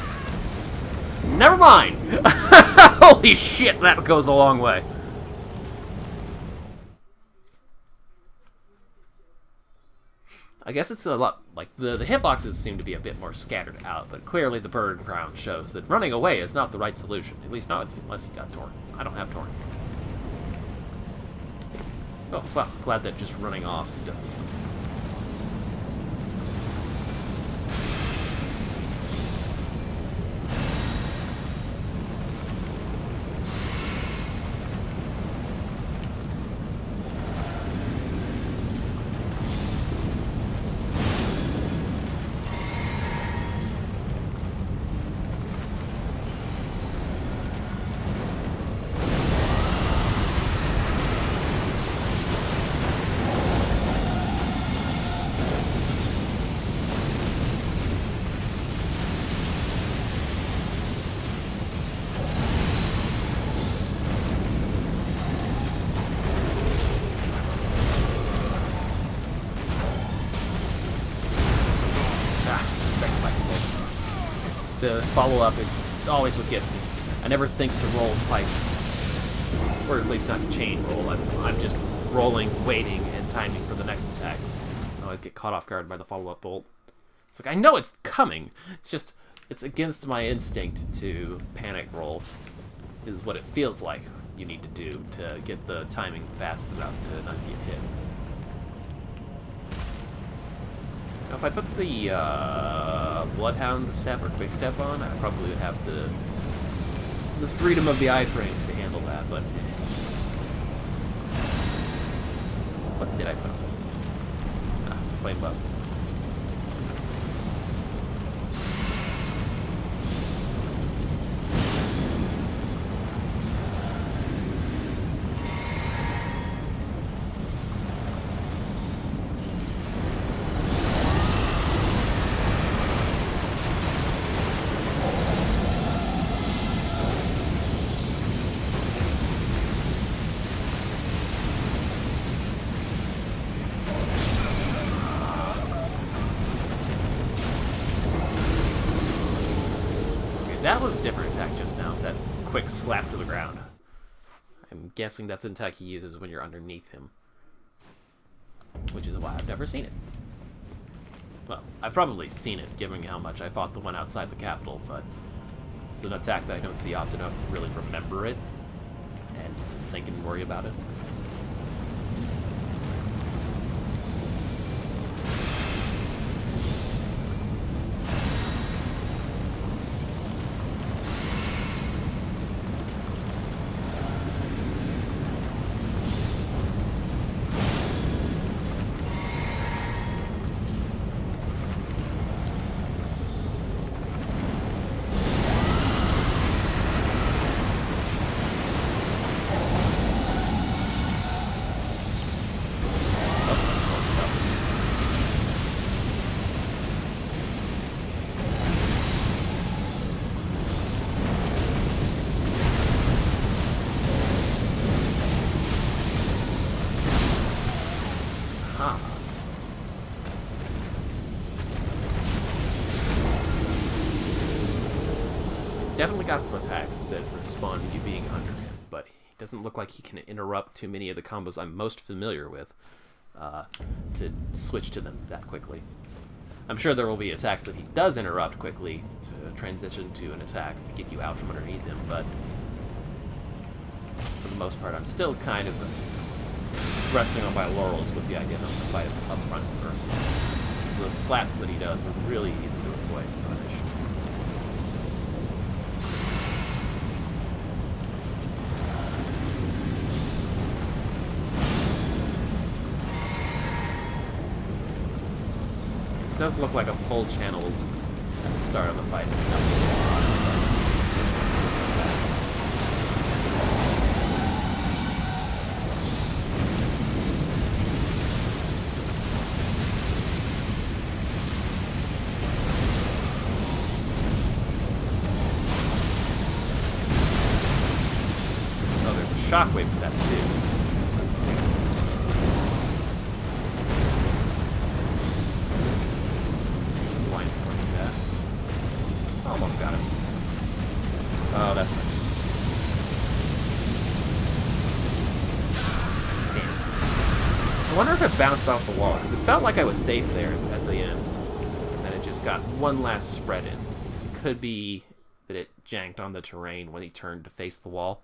Never mind! Holy shit, that goes a long way. I guess it's a lot, like, the hitboxes seem to be a bit more scattered out, but clearly the burn ground shows that running away is not the right solution. At least not unless you got Torn. I don't have Torn. Oh, well, glad that just running off doesn't... The follow-up is always what gets me. I never think to roll twice. Or at least not chain roll. I'm just rolling, waiting, and timing for the next attack. I always get caught off guard by the follow-up bolt. It's like, I know it's coming. It's just, it's against my instinct to panic roll, is what it feels like you need to do to get the timing fast enough to not get hit. Now, if I put the Bloodhound step or Quick Step on, I probably would have the freedom of the iframes to handle that, but... What did I put on this? Ah, Flame Buff. That was a different attack just now, that quick slap to the ground. I'm guessing that's an attack he uses when you're underneath him. Which is why I've never seen it. Well, I've probably seen it, given how much I fought the one outside the capital, but it's an attack that I don't see often enough to really remember it and think and worry about it. Definitely got some attacks that respond to you being under him, but he doesn't look like he can interrupt too many of the combos I'm most familiar with to switch to them that quickly. I'm sure there will be attacks that he does interrupt quickly to transition to an attack to get you out from underneath him, but for the most part I'm still kind of resting on my laurels with the idea that I'm going to fight him up front personally. Those slaps that he does are really easy to avoid and punish. It does look like a full channel at the start of the fight. Oh, there's a shockwave with that too. Almost got him. Oh, that's right. I wonder if it bounced off the wall, because it felt like I was safe there at the end. And it just got one last spread in. It could be that it janked on the terrain when he turned to face the wall.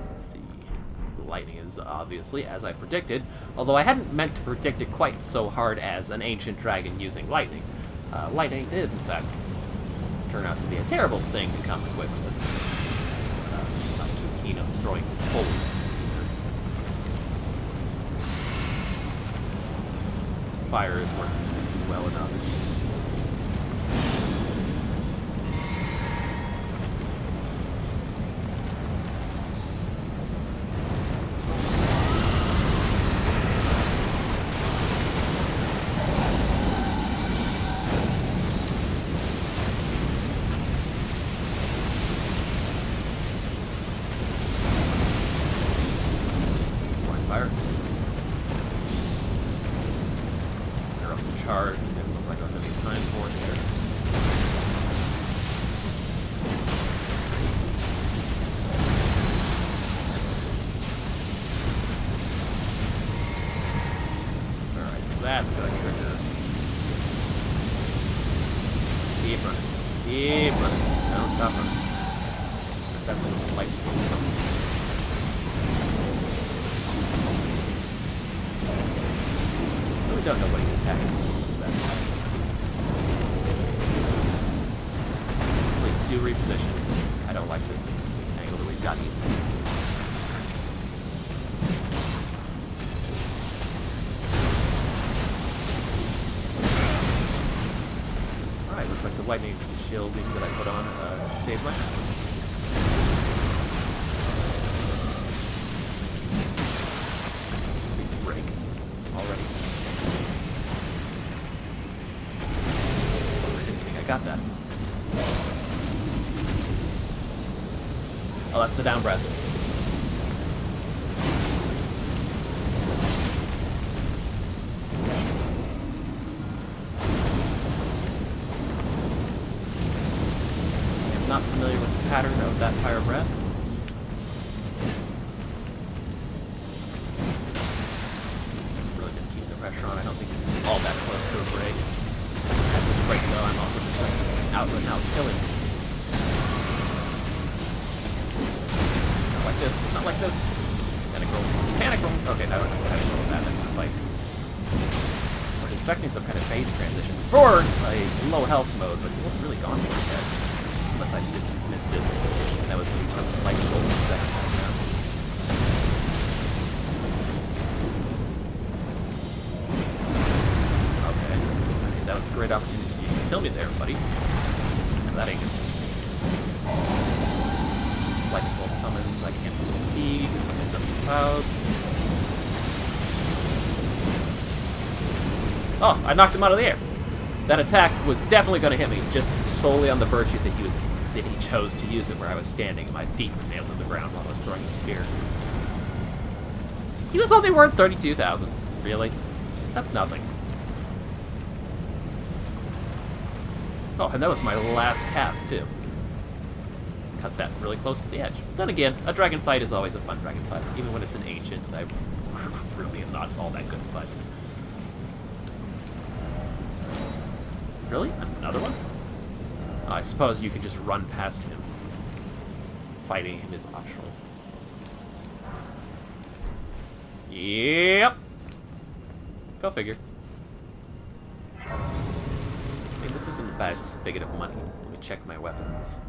Let's see. Lightning is obviously, as I predicted, although I hadn't meant to predict it quite so hard as an ancient dragon using lightning. Lightning did, in fact, turn out to be a terrible thing to come equipped with. Not too keen on throwing holes. Fire is working well enough. Fire. They're up to charge. It doesn't look like I'll have any time for it here. Alright, that's gonna trigger. Keep running. Keep running. Don't stop running. That's a slight difference. I don't know what he's attacking. Please do reposition. I don't like this angle that we've got either. Alright, looks like the lightning shielding that I put on saved my ass. Break already. Got that. Oh, that's the down breath. I'm not familiar with the pattern of that fire breath. Really been keeping the pressure on. I don't think it's all that close to a break. At this break, though, I'm also just like out and out killing. Not like this. Not like this. Panic roll. Panic roll. Okay, I don't know how to roll that. That's just fights. I was expecting some kind of phase transition for a low health mode, but it wasn't really gone for it yet. Unless I just missed it. And that was maybe some light roll in the second time now. That was a great opportunity for you to kill me there, buddy. That ain't good. Lightning bolt summons, I can't really see. It's up in the clouds. Oh, I knocked him out of the air. That attack was definitely going to hit me, just solely on the virtue that he chose to use it where I was standing and my feet were nailed to the ground while I was throwing the spear. He was only worth 32,000. Really? That's nothing. Oh, and that was my last cast, too. Cut that really close to the edge. But then again, a dragon fight is always a fun dragon fight. Even when it's an ancient, I really am not all that good at fighting. Really? Another one? I suppose you could just run past him. Fighting him is optional. Yep. Go figure. This isn't a bad spigot of money. Let me check my weapons.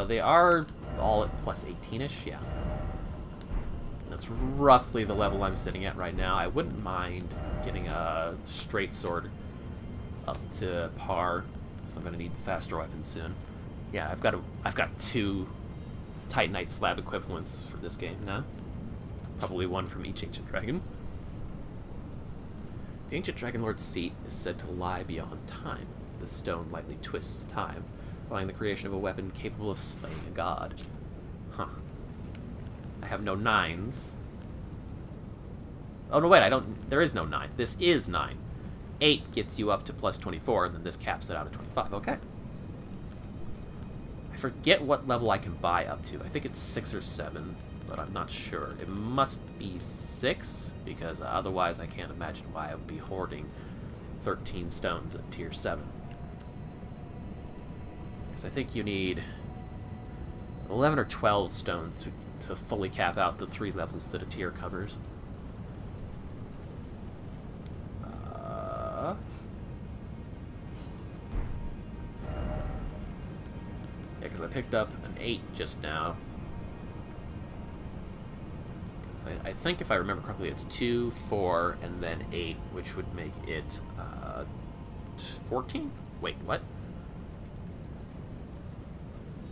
They are all at plus 18-ish, yeah. That's roughly the level I'm sitting at right now. I wouldn't mind getting a straight sword up to par, because I'm going to need the faster weapon soon. Yeah, I've got 2 Titanite slab equivalents for this game now. Probably one from each ancient dragon. The ancient dragon lord's seat is said to lie beyond time. The stone lightly twists time, allowing the creation of a weapon capable of slaying a god. Huh. I have no 9s. Oh, no, wait, I don't... There is no 9. This is 9. 8 gets you up to plus 24, and then this caps it out at 25. Okay. I forget what level I can buy up to. I think it's 6 or 7, but I'm not sure. It must be 6, because otherwise I can't imagine why I would be hoarding 13 stones at tier 7. Because I think you need 11 or 12 stones to fully cap out the 3 levels that a tier covers. Yeah, because I picked up an 8 just now. I think if I remember correctly, it's 2, 4, and then 8, which would make it 14? Wait, what?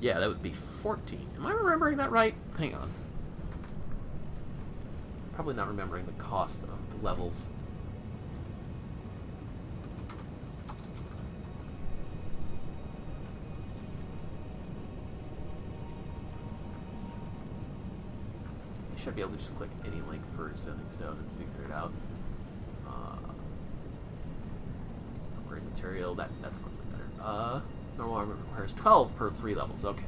Yeah, that would be 14. Am I remembering that right? Hang on. Probably not remembering the cost of the levels. I should be able to just click any link for Sending Stone and figure it out. Upgrade material, that's probably better. Normal armor requires 12 per 3 levels, okay.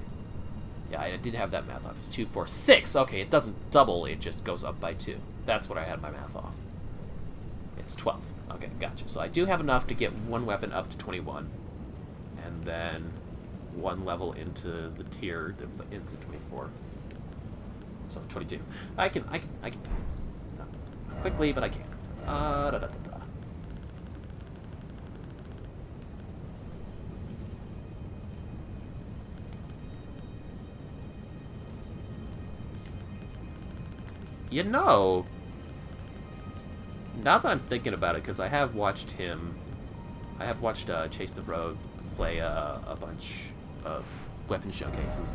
Yeah, I did have that math off. It's 2, 4, 6. Okay, it doesn't double, it just goes up by 2. That's what I had my math off. It's 12. Okay, gotcha. So I do have enough to get one weapon up to 21. And then one level into the tier, into 24. So 22. I can. Not quickly, but I can. You know, now that I'm thinking about it, because I have watched Chase the Road play a bunch of weapon showcases,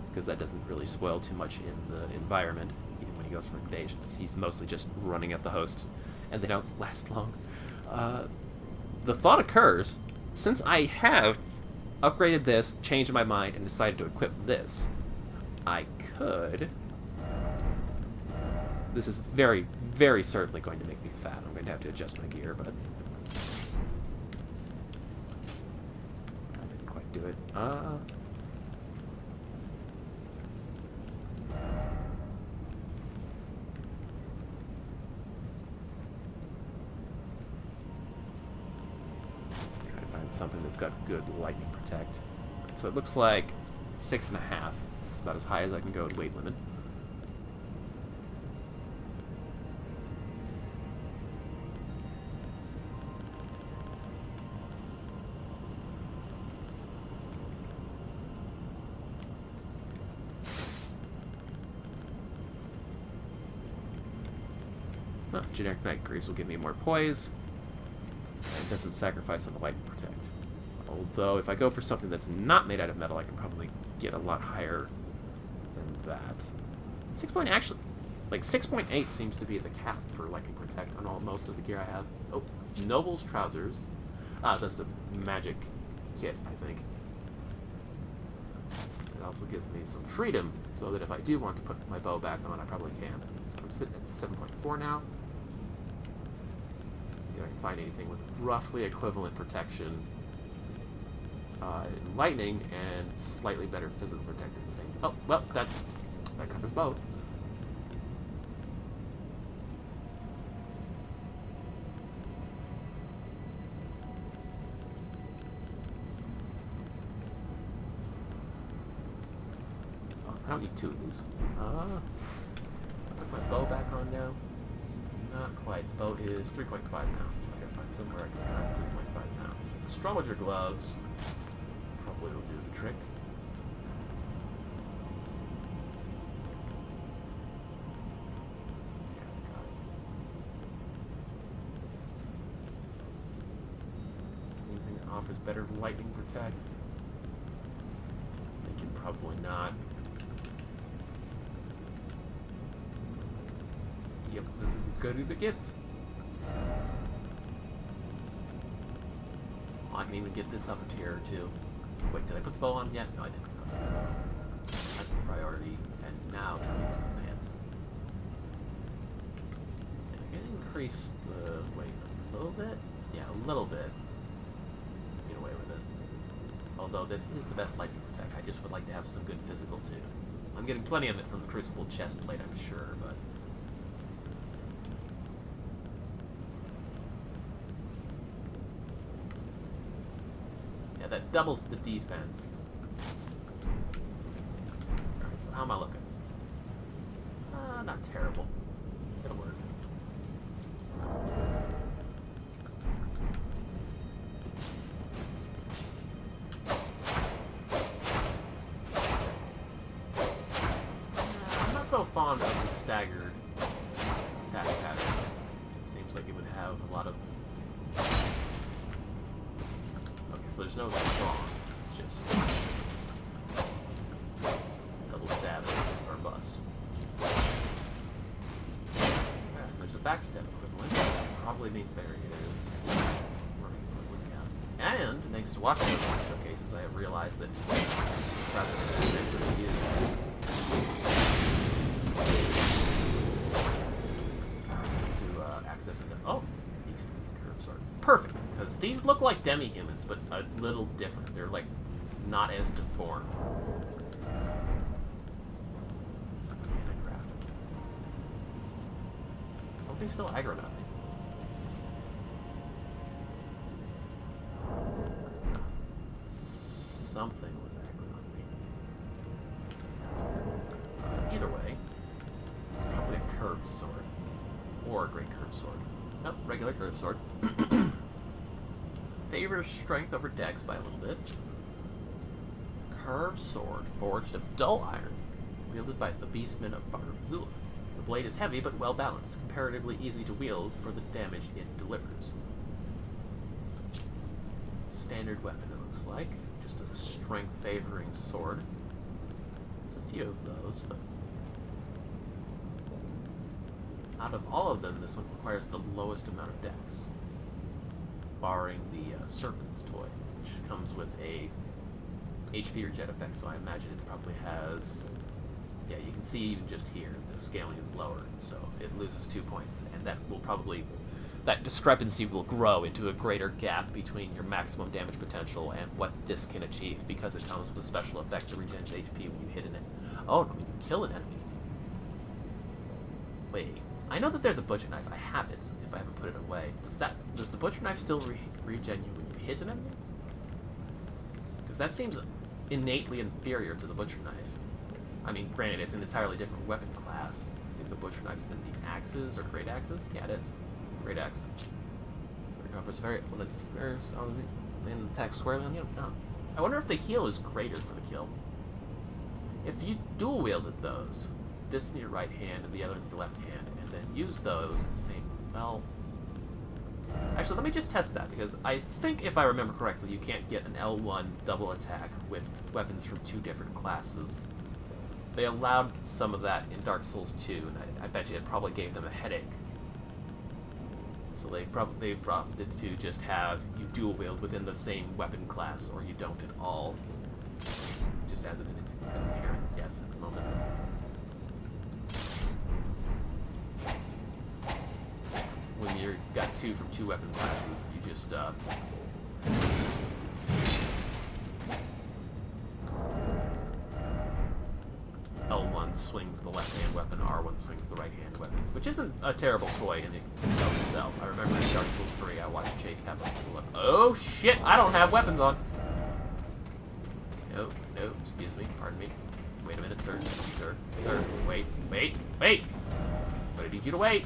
because that doesn't really spoil too much in the environment. Even when he goes for invasions, he's mostly just running at the hosts, and they don't last long. The thought occurs, since I have upgraded this, changed my mind, and decided to equip this, I could... This is very, very certainly going to make me fat. I'm going to have to adjust my gear, but... I didn't quite do it. Something that's got good lightning protect. So it looks like 6.5. It's about as high as I can go with weight limit. Oh, generic night greaves will give me more poise. It doesn't sacrifice on the lightning protect. Although, if I go for something that's not made out of metal, I can probably get a lot higher than that. 6.8 seems to be the cap for lightning protect on most of the gear I have. Oh, Noble's trousers. Ah, that's the magic kit, I think. It also gives me some freedom, so that if I do want to put my bow back on, I probably can. So I'm sitting at 7.4 now. See if I can find anything with roughly equivalent protection in lightning and slightly better physical protection at the same time. Oh, well, that covers both. Oh, I don't need 2 of these. Put my bow back on now. Not quite. The bow is 3.5 pounds. So I gotta find somewhere I can climb 3.5 pounds. Strong with your gloves. Probably will do the trick. Yeah, got it. Anything that offers better lightning protect? Thinking probably not. Yep, this is as good as it gets. I can even get this up a tier or 2. Wait, did I put the bow on yet? No, I didn't. Okay, so that's the priority. And now to the pants. And I'm getting increase the weight a little bit. Yeah, a little bit. Get away with it. Although this is the best lightning attack, I just would like to have some good physical too. I'm getting plenty of it from the Crucible chest plate, I'm sure, but... yeah, that doubles the defense. Alright, so how am I looking? Not terrible. It'll work. I'm not so fond of the staggered attack pattern. Seems like it would have a lot of... okay, so there's no strong. It's just... double stab or bust. There's a backstep equivalent. Probably means there it is. And thanks to watching those showcases, I have realized that rather than actually use to access into these curve sword. Perfect, because these look like demi-humans, but a little different. They're like not as deformed. Something's still aggroed on me. Something was aggroed on me. That's weird. Either way, it's probably a curved sword. Or a great curved sword. Nope, regular curved sword. Favors strength over dex by a little bit. Curved sword forged of dull iron, wielded by the beastmen of Far Zula. The blade is heavy but well balanced, comparatively easy to wield for the damage it delivers. Standard weapon, it looks like. Just a strength-favoring sword. There's a few of those, but... out of all of them, this one requires the lowest amount of dex. Barring the Serpent's Toy, which comes with a HP or jet effect, so I imagine it probably has... yeah, you can see even just here, the scaling is lower, so it loses 2 points, and that will probably, that discrepancy will grow into a greater gap between your maximum damage potential and what this can achieve, because it comes with a special effect that regens HP when you hit an enemy. Oh, no, when you kill an enemy. Wait, I know that there's a butcher knife. I have it, if I haven't put it away. Does the butcher knife still regen you when you hit an enemy? Because that seems innately inferior to the butcher knife. I mean, granted, it's an entirely different weapon class. I think the butcher knife is in the axes or great axes. Yeah, it is. Great axe. Recovers very solidly and attacks squarely on the enemy. No. I wonder if the heal is greater for the kill. If you dual wielded those, this in your right hand and the other in your left hand, and then use those at the same. Well, actually, let me just test that, because I think if I remember correctly, you can't get an L1 double attack with weapons from 2 different classes. They allowed some of that in Dark Souls 2, and I bet you it probably gave them a headache. So they opted to just have you dual wield within the same weapon class, or you don't at all. Just as an inherent guess at the moment. When you've got 2 from 2 weapon classes, you just L1 swings the left-hand weapon, R1 swings the right-hand weapon, which isn't a terrible toy in itself. I remember in Dark Souls 3, I watched Chase have a look. Oh shit! I don't have weapons on. No, excuse me, pardon me. Wait a minute, sir, wait. But I need you to wait.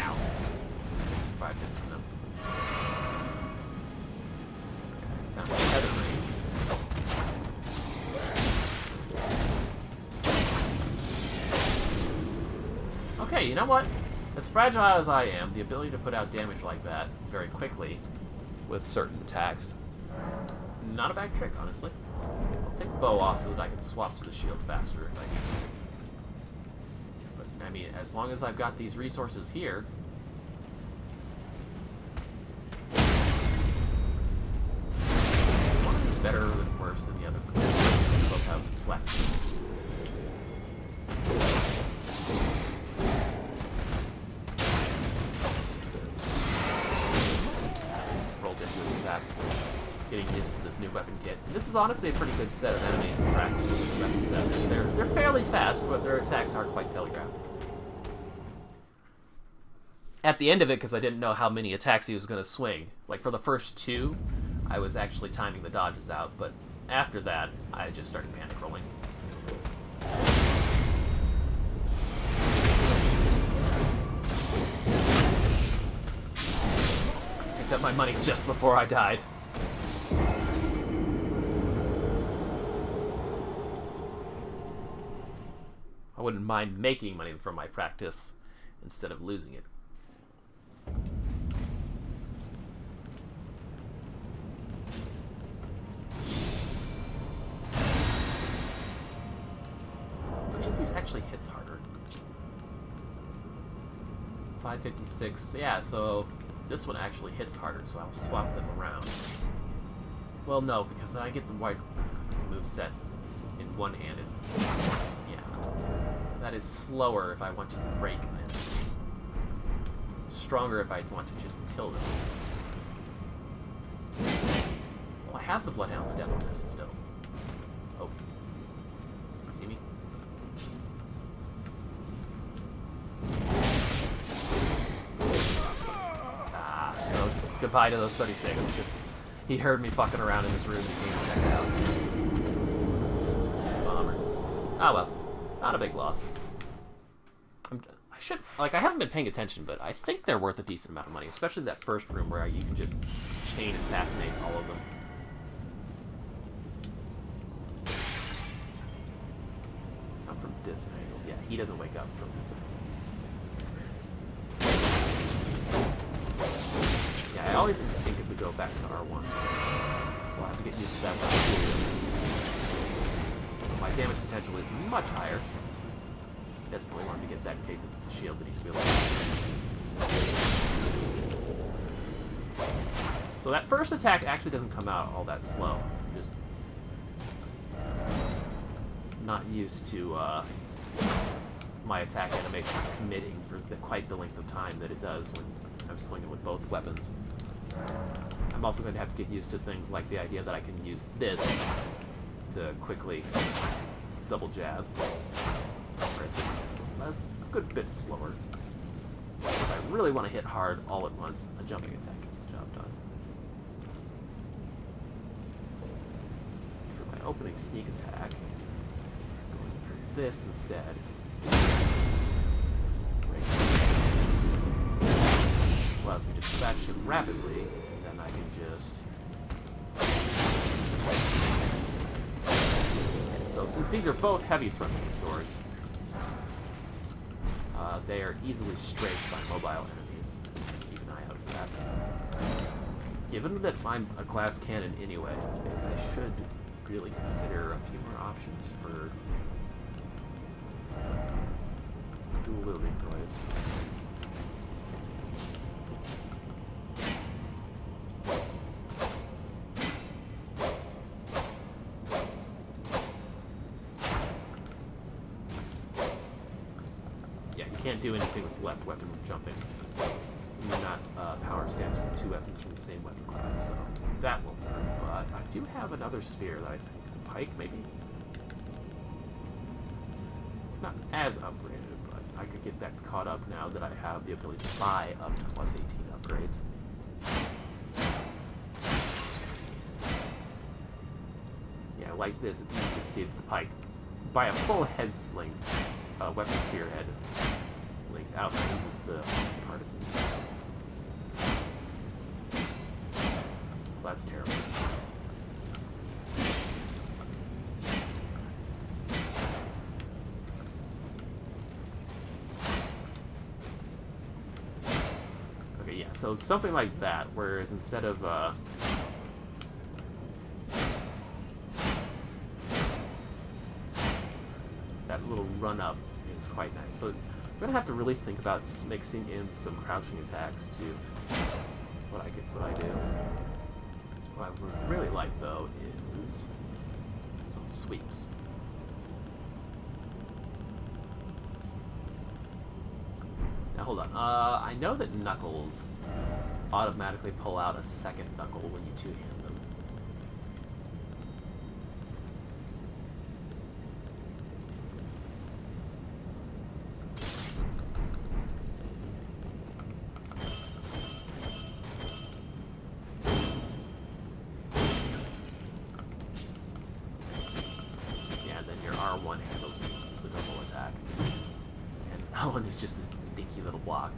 Ow. 5 hits from them. Found a tether ring. Okay, you know what? As fragile as I am, the ability to put out damage like that very quickly with certain attacks, not a bad trick, honestly. I'll take the bow off so that I can swap to the shield faster if I need to. But, I mean, as long as I've got these resources here... one is better and worse than the other for this. They both have flex. getting used to this new weapon kit. And this is honestly a pretty good set of enemies to practice with the weapon set. They're fairly fast, but their attacks aren't quite telegraphed. At the end of it, because I didn't know how many attacks he was going to swing, like for the first 2, I was actually timing the dodges out, but after that, I just started panic rolling. Picked up my money just before I died. I wouldn't mind making money from my practice instead of losing it. Which of these actually hits harder? 556. Yeah, so this one actually hits harder, so I'll swap them around. Well, no, because then I get the white moveset in one-handed. Yeah. That is slower if I want to break them. Stronger if I want to just kill them. Well, I have the Bloodhound step on this still. Oh. See me? Ah, so goodbye to those 36. Because he heard me fucking around in this room and he came to check it out. Bummer. Ah well. Not a big loss. I haven't been paying attention, but I think they're worth a decent amount of money, especially that first room where you can just chain assassinate all of them. Not from this angle. Yeah, he doesn't wake up from this angle. Yeah, I always instinctively go back to R1s, so I'll have to get used to that. My damage potential is much higher. Desperately wanted to get that in case it was the shield that he's wielding. So that first attack actually doesn't come out all that slow. I'm just not used to my attack animations committing for quite the length of time that it does when I'm swinging with both weapons. I'm also going to have to get used to things like the idea that I can use this to quickly double jab. That's a good bit slower. If I really want to hit hard all at once, a jumping attack gets the job done. For my opening sneak attack, going for this instead. Allows me to dispatch him rapidly, and then I can just... And so since these are both heavy thrusting swords, they are easily strafed by mobile enemies. Keep an eye out for that. Given that I'm a glass cannon anyway, I should really consider a few more options for dual wielding toys. Can't do anything with the left weapon with jumping. You're not power stance with 2 weapons from the same weapon class, so that won't work. But I do have another spear that I think, the pike maybe? It's not as upgraded, but I could get that caught up now that I have the ability to buy up to plus 18 upgrades. Yeah, like this, it's easy to see that the pike, by a full head's length, weapon spearhead length out the partisan. Well, that's terrible. Okay, yeah, so something like that, whereas instead of that little run up is quite nice. So I'm gonna have to really think about mixing in some crouching attacks to what I do. What I would really like though is some sweeps. Now hold on. I know that Knuckles automatically pull out a second knuckle when you two-hand them. ground is just this dinky little block.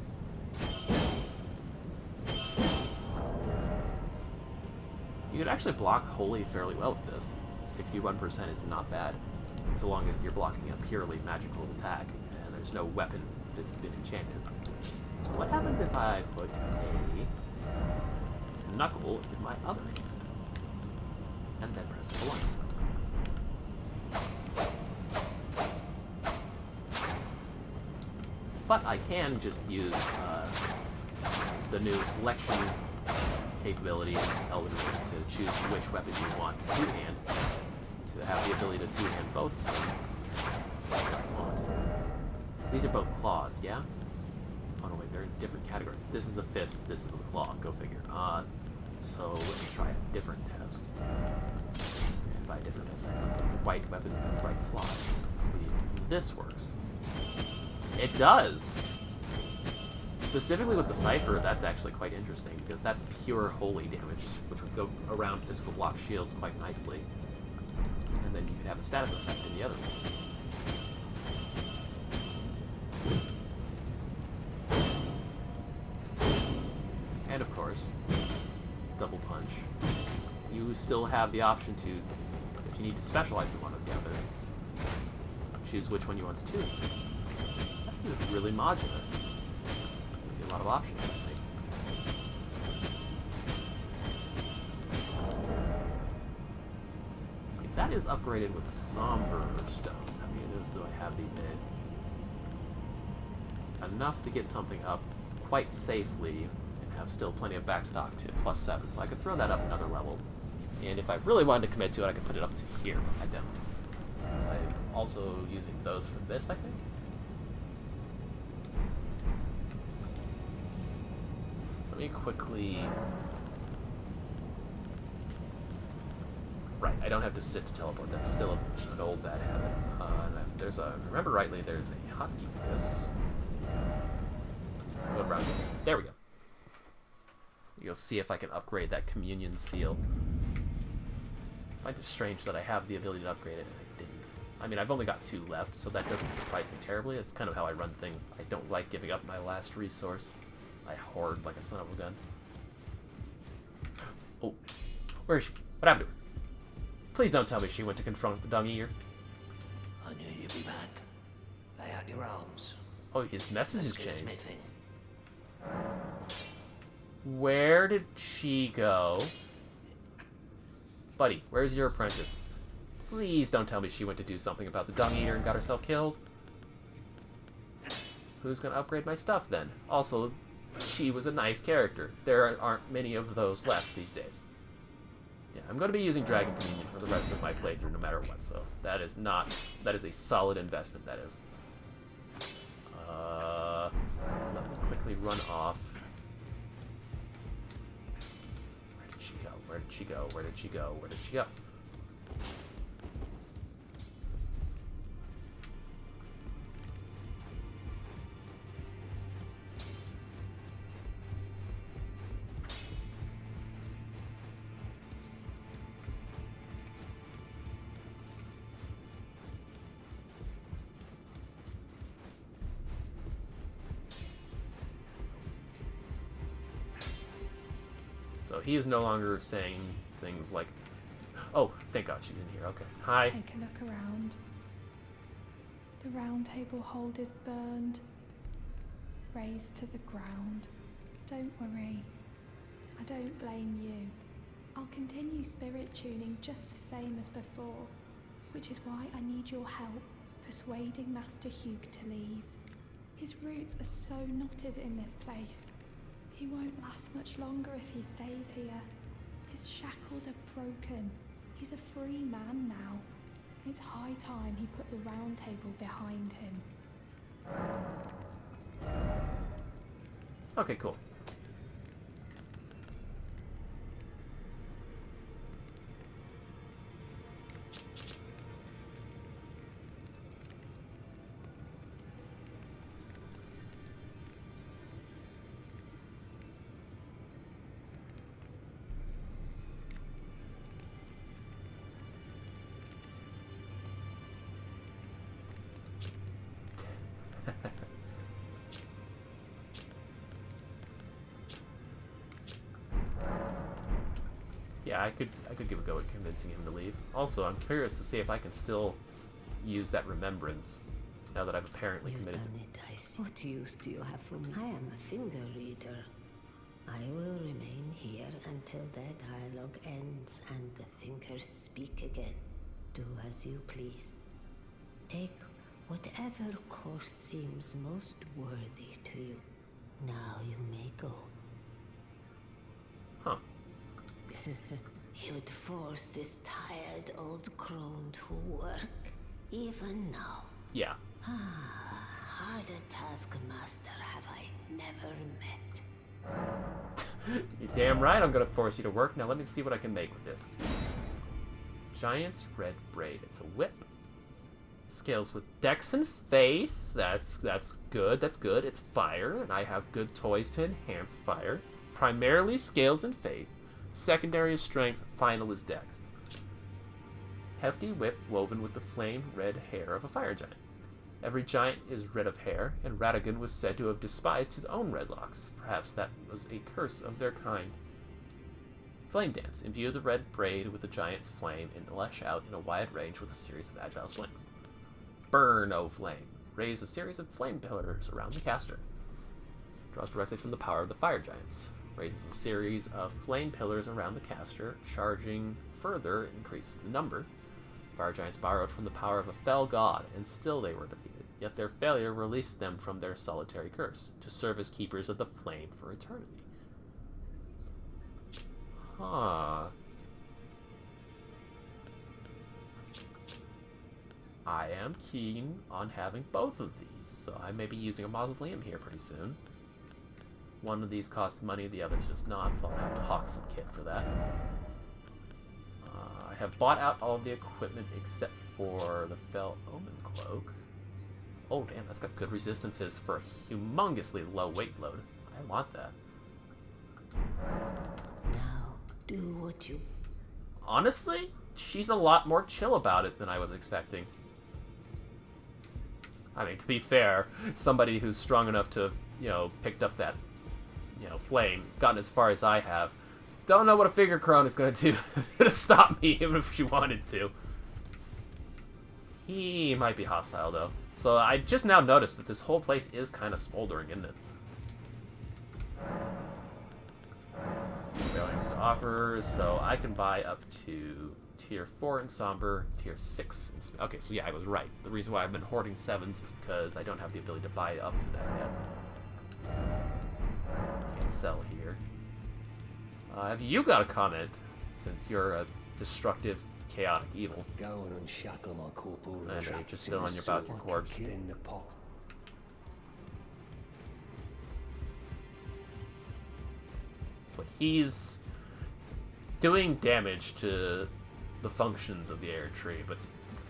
You could actually block holy fairly well with this. 61% is not bad, so long as you're blocking a purely magical attack, and there's no weapon that's been enchanted. So what happens if I put a knuckle in my other hand, and then press F1? But I can just use the new selection capability in Elden Ring to choose which weapon you want to two-hand, to have the ability to two-hand both of them if I want. These are both claws, yeah? Oh no, wait, they're in different categories. This is a fist, this is a claw, go figure. So let me try a different test. And by a different test, I put the white weapons in the right slot. Let's see if this works. It does! Specifically with the Cypher, that's actually quite interesting, because that's pure holy damage, which would go around physical block shields quite nicely. And then you could have a status effect in the other one. And of course, double punch. You still have the option to, if you need to specialize in one or the other, choose which one you want to choose. It's really modular. Gives you a lot of options, I think. See, that is upgraded with somber stones. How many of those do I have these days? Enough to get something up quite safely and have still plenty of backstock to +7, so I could throw that up another level. And if I really wanted to commit to it, I could put it up to here. I don't. I'm also using those for this, I think. Let me quickly... Right, I don't have to sit to teleport. That's still an old bad habit. And if there's a... Remember rightly, there's a hotkey for this. Go around here. There we go. You'll see if I can upgrade that communion seal. It's kind of strange that I have the ability to upgrade it and I didn't. I mean, I've only got 2 left, so that doesn't surprise me terribly. It's kind of how I run things. I don't like giving up my last resource. I hoard like a son of a gun. Oh, where is she? What happened to her? Please don't tell me she went to confront the dung eater. I knew you'd be back. Lay out your arms. Oh, his message has Let's get changed. smithing. Where did she go? Buddy, where's your apprentice? Please don't tell me she went to do something about the dung eater and got herself killed. Who's gonna upgrade my stuff then? Also, she was a nice character. There aren't many of those left these days. Yeah, I'm going to be using Dragon Communion for the rest of my playthrough no matter what, so that is a solid investment, that is. Let me quickly run off. Where did she go? Where did she go? Where did she go? Where did she go? So he is no longer saying things like, oh, thank God she's in here. Okay. Hi. Take a look around. The round table hold is burned, razed to the ground. Don't worry. I don't blame you. I'll continue spirit tuning just the same as before, which is why I need your help persuading Master Hugh to leave. His roots are so knotted in this place. He won't last much longer if he stays here. His shackles are broken. He's a free man now. It's high time he put the round table behind him. Okay, cool. Yeah, I could give a go at convincing him to leave. Also, I'm curious to see if I can still use that remembrance now that I've apparently You've committed done it, I see. What use do you have for me? I am a finger reader. I will remain here until their dialogue ends and the fingers speak again. Do as you please. Take whatever course seems most worthy to you. Now you may go. Huh. You'd force this tired old crone to work, even now. Yeah. Harder taskmaster have I never met. You're damn right I'm gonna force you to work. Now let me see what I can make with this. Giant's red braid. It's a whip. Scales with dex and faith. That's good. That's good. It's fire, and I have good toys to enhance fire. Primarily scales and faith. Secondary is strength. Final is dex. Hefty whip woven with the flame red hair of a fire giant. Every giant is red of hair, and Radagon was said to have despised his own red locks. Perhaps that was a curse of their kind. Flame Dance. Imbue the red braid with the giant's flame and lash out in a wide range with a series of agile swings. Burn, O Flame. Raise a series of flame pillars around the caster. Draws directly from the power of the fire giants. Raises a series of flame pillars around the caster, charging further increases the number. Fire giants borrowed from the power of a fell god, and still they were defeated. Yet their failure released them from their solitary curse, to serve as keepers of the flame for eternity. Huh. I am keen on having both of these, so I may be using a mausoleum here pretty soon. One of these costs money, the other does not, so I'll have to hawk some kit for that. I have bought out all of the equipment except for the Fell Omen Cloak. Oh damn, that's got good resistances for a humongously low weight load. I want that. Now, do what you... Honestly, she's a lot more chill about it than I was expecting. I mean, to be fair, somebody who's strong enough to, picked up that, flame, gotten as far as I have, don't know what a figure crone is going to do to stop me, even if she wanted to. He might be hostile, though. So I just now noticed that this whole place is kind of smoldering, isn't it? Failings to offer, so I can buy up to tier 4 in Somber, tier 6 in... Okay, so yeah, I was right. The reason why I've been hoarding 7s is because I don't have the ability to buy up to that yet. Can't sell here. Have you got a comment, since you're a destructive, chaotic evil? Go and unshackle my corporal. I know, you're just still on about your corpse. Kid in the pot. But he's doing damage to the functions of the air tree, but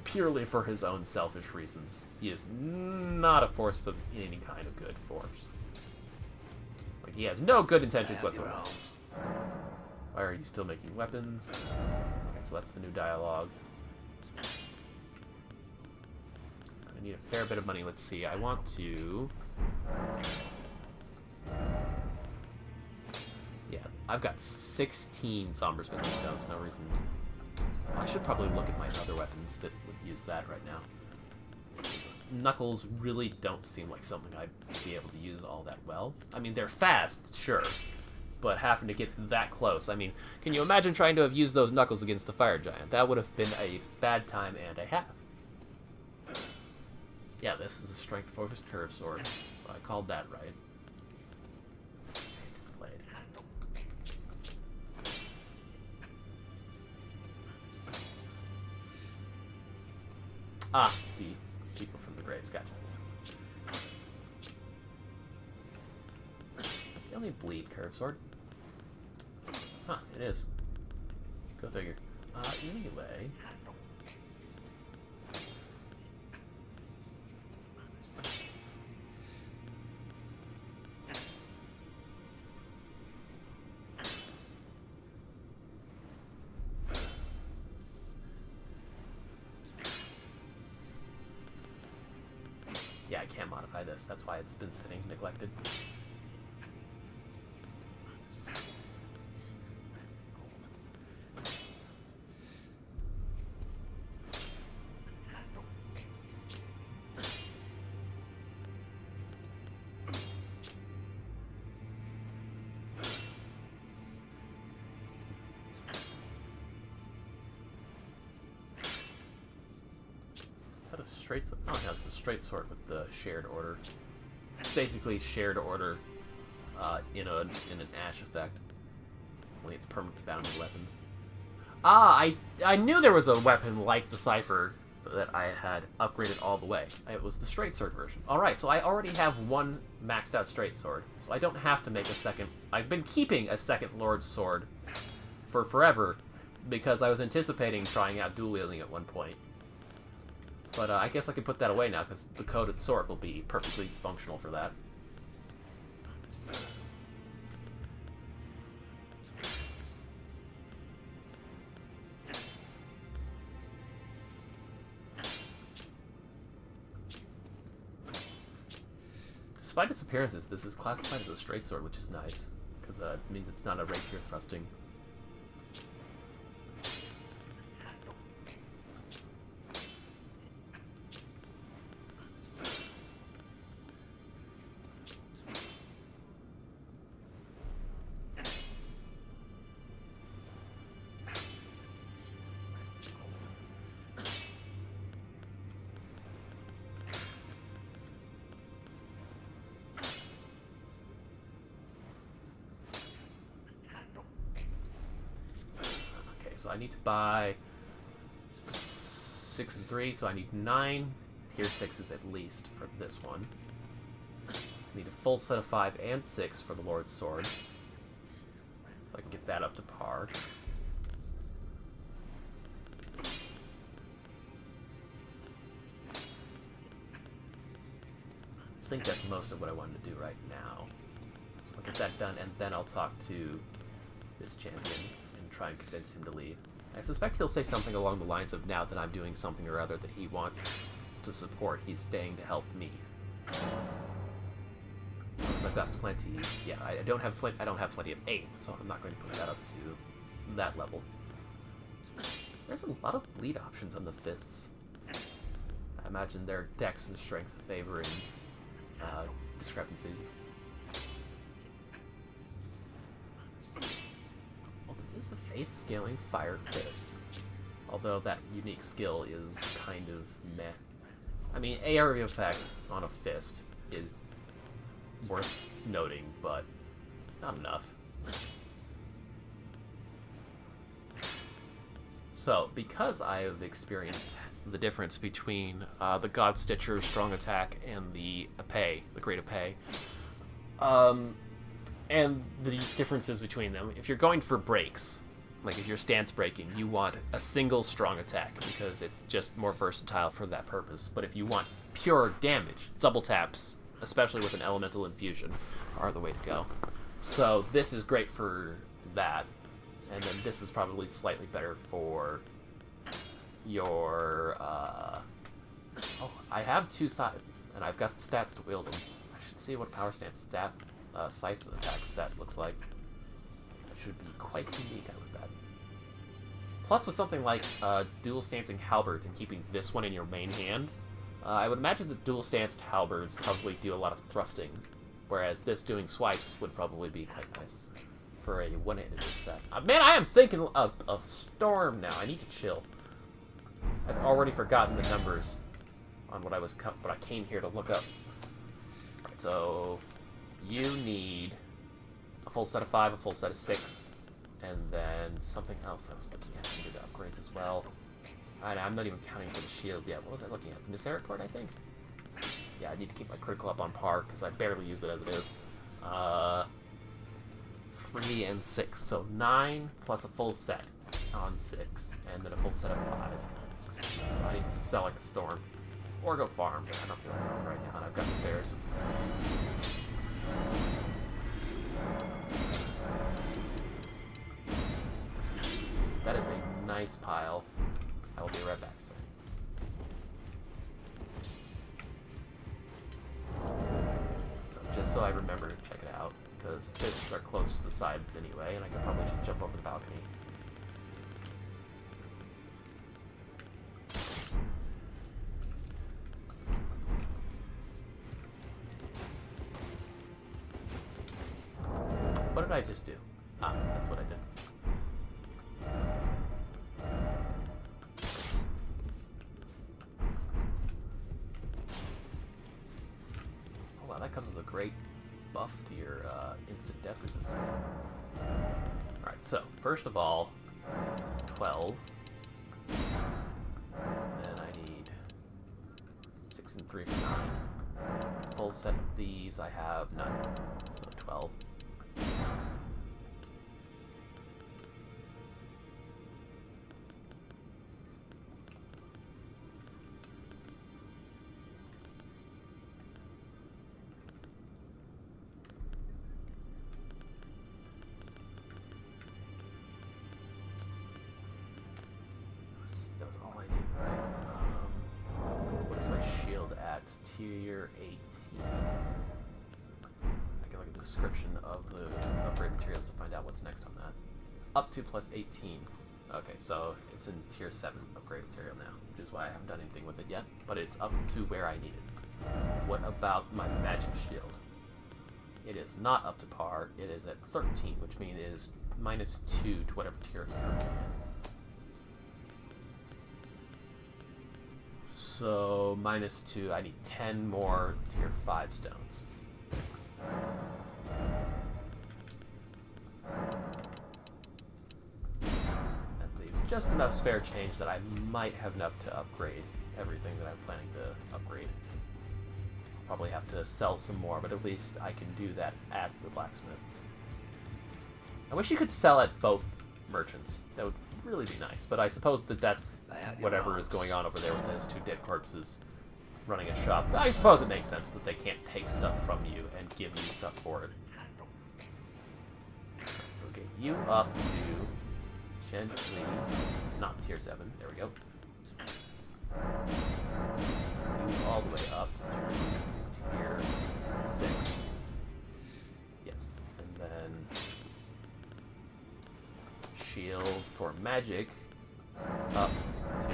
purely for his own selfish reasons. He is not a force of any kind of good force. Like, he has no good intentions whatsoever. Why are you still making weapons? Okay, so that's the new dialogue. I need a fair bit of money. Let's see. I want to... Yeah, I've got 16 Somber Spinning Stones. No reason... I should probably look at my other weapons that would use that right now. Knuckles really don't seem like something I'd be able to use all that well. I mean, they're fast, sure. But having to get that close, I mean, can you imagine trying to have used those knuckles against the fire giant? That would have been a bad time and a half. Yeah, this is a strength-focused curved sword, so I called that right. Displayed. Ah, it's the people from the graves, gotcha. The only bleed curved sword. Huh, it is. Go figure. Anyway. Yeah, I can't modify this. That's why it's been sitting neglected. straight sword? Oh, no, it's a straight sword with the shared order. It's basically shared order in an ash effect. Only it's permanently bound to weapon. Ah, I knew there was a weapon like the Cypher that I had upgraded all the way. It was the straight sword version. Alright, so I already have one maxed out straight sword, so I don't have to make a second... I've been keeping a second Lord sword for forever, because I was anticipating trying out dual wielding at one point. But I guess I can put that away now, because the coated sword will be perfectly functional for that. Despite its appearances, this is classified as a straight sword, which is nice, because it means it's not a rapier thrusting. So I need to buy 6 and 3, so I need 9 tier 6s at least for this one. I need a full set of 5 and 6 for the Lord's Sword, so I can get that up to par. I think that's most of what I wanted to do right now. So I'll get that done, and then I'll talk to this champion and try and convince him to leave. I suspect he'll say something along the lines of, now that I'm doing something or other that he wants to support, he's staying to help me. Because I've got plenty. Yeah, I don't have plenty of 8, so I'm not going to put that up to that level. There's a lot of bleed options on the fists. I imagine their dex and strength favoring discrepancies. Well, this is a faith scaling fire fist. Although that unique skill is kind of meh. I mean, area effect on a fist is worth noting, but not enough. So, because I have experienced the difference between the God Stitcher strong attack and the Epee, the Great Epee, and the differences between them, if you're going for breaks, like if you're stance breaking, you want a single strong attack because it's just more versatile for that purpose. But if you want pure damage, double taps, especially with an elemental infusion, are the way to go. So this is great for that, and then this is probably slightly better for your oh, I have 2 scythes, and I've got the stats to wield them. I should see what power stance scythe attack stat looks like. That should be quite unique, I would bet. Plus, with something like dual stancing halberds and keeping this one in your main hand, I would imagine that dual stanced halberds probably do a lot of thrusting, whereas this doing swipes would probably be quite nice for a one-handed set. Man, I am thinking of Storm now. I need to chill. I've already forgotten the numbers on what I came here to look up. Right, so you need a full set of 5, a full set of 6, and then something else I was looking at. I needed upgrades as well. I'm not even counting for the shield yet. What was I looking at? The Misericord, I think? Yeah, I need to keep my critical up on par, because I barely use it as it is. 3 and 6. So 9 plus a full set on 6, and then a full set of 5. So I need to sell like a storm. Or go farm, but I'm not feeling farm right now, and I've got spares. That is a nice pile. I will be right back, sir. So, just so I remember to check it out, because fists are close to the sides anyway, and I could probably just jump over the balcony. What did I just do? Ah, that's what I did. great buff to your instant death resistance. Alright, so, first of all, 12. Then I need 6 and 3 for 9. Full set of these, I have none. So 12. That was all I need, right? What is my shield at? Tier 18. I can look at the description of the upgrade materials to find out what's next on that. Up to plus 18. Okay, so it's in tier 7 upgrade material now, which is why I haven't done anything with it yet, but it's up to where I need it. What about my magic shield? It is not up to par. It is at 13, which means it is minus 2 to whatever tier it's currently in. So, minus 2, I need 10 more tier 5 stones. That leaves just enough spare change that I might have enough to upgrade everything that I'm planning to upgrade. Probably have to sell some more, but at least I can do that at the blacksmith. I wish you could sell at both merchants. That would really be nice, but I suppose that that's whatever is going on over there with those two dead corpses running a shop. I suppose it makes sense that they can't take stuff from you and give you stuff for it. So get you up to gently, not tier 7, there we go. You all the way up to tier 6. Yes, and then shield for magic up to...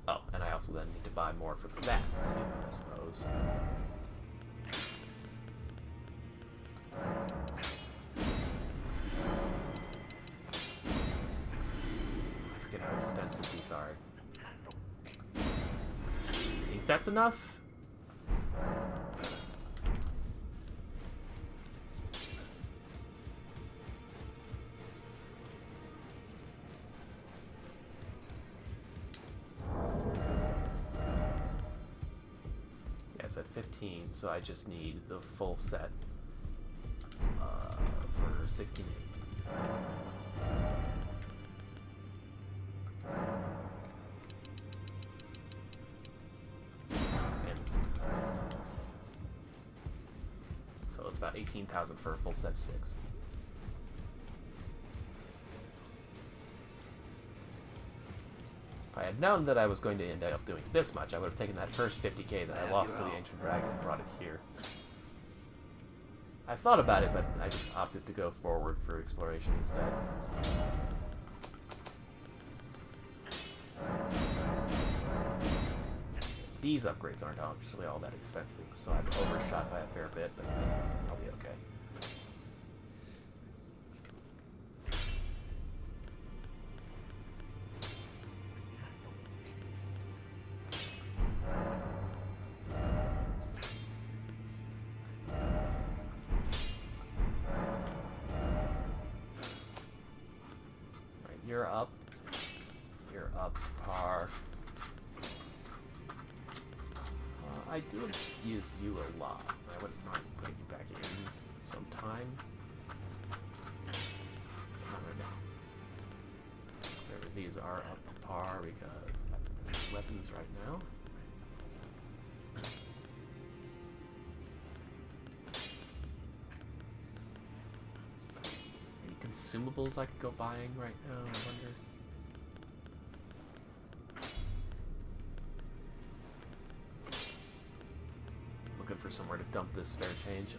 Oh, and I also then need to buy more for that too, I suppose. I forget how expensive these are. Do you think that's enough? At 15, so I just need the full set for 16 and 18. And so it's about 18,000 for a full set of 6. If I had known that I was going to end up doing this much, I would have taken that first 50k that I lost to the Ancient Dragon and brought it here. I thought about it, but I just opted to go forward for exploration instead. These upgrades aren't actually all that expensive, so I'm overshot by a fair bit, but I'll be okay. You're up. You're up to par. I do use you a lot. I wouldn't mind putting you back in sometime. Not right now. Whatever these are up to par because that's weapons right now. Consumables I could go buying right now, I wonder. Looking for somewhere to dump this spare change.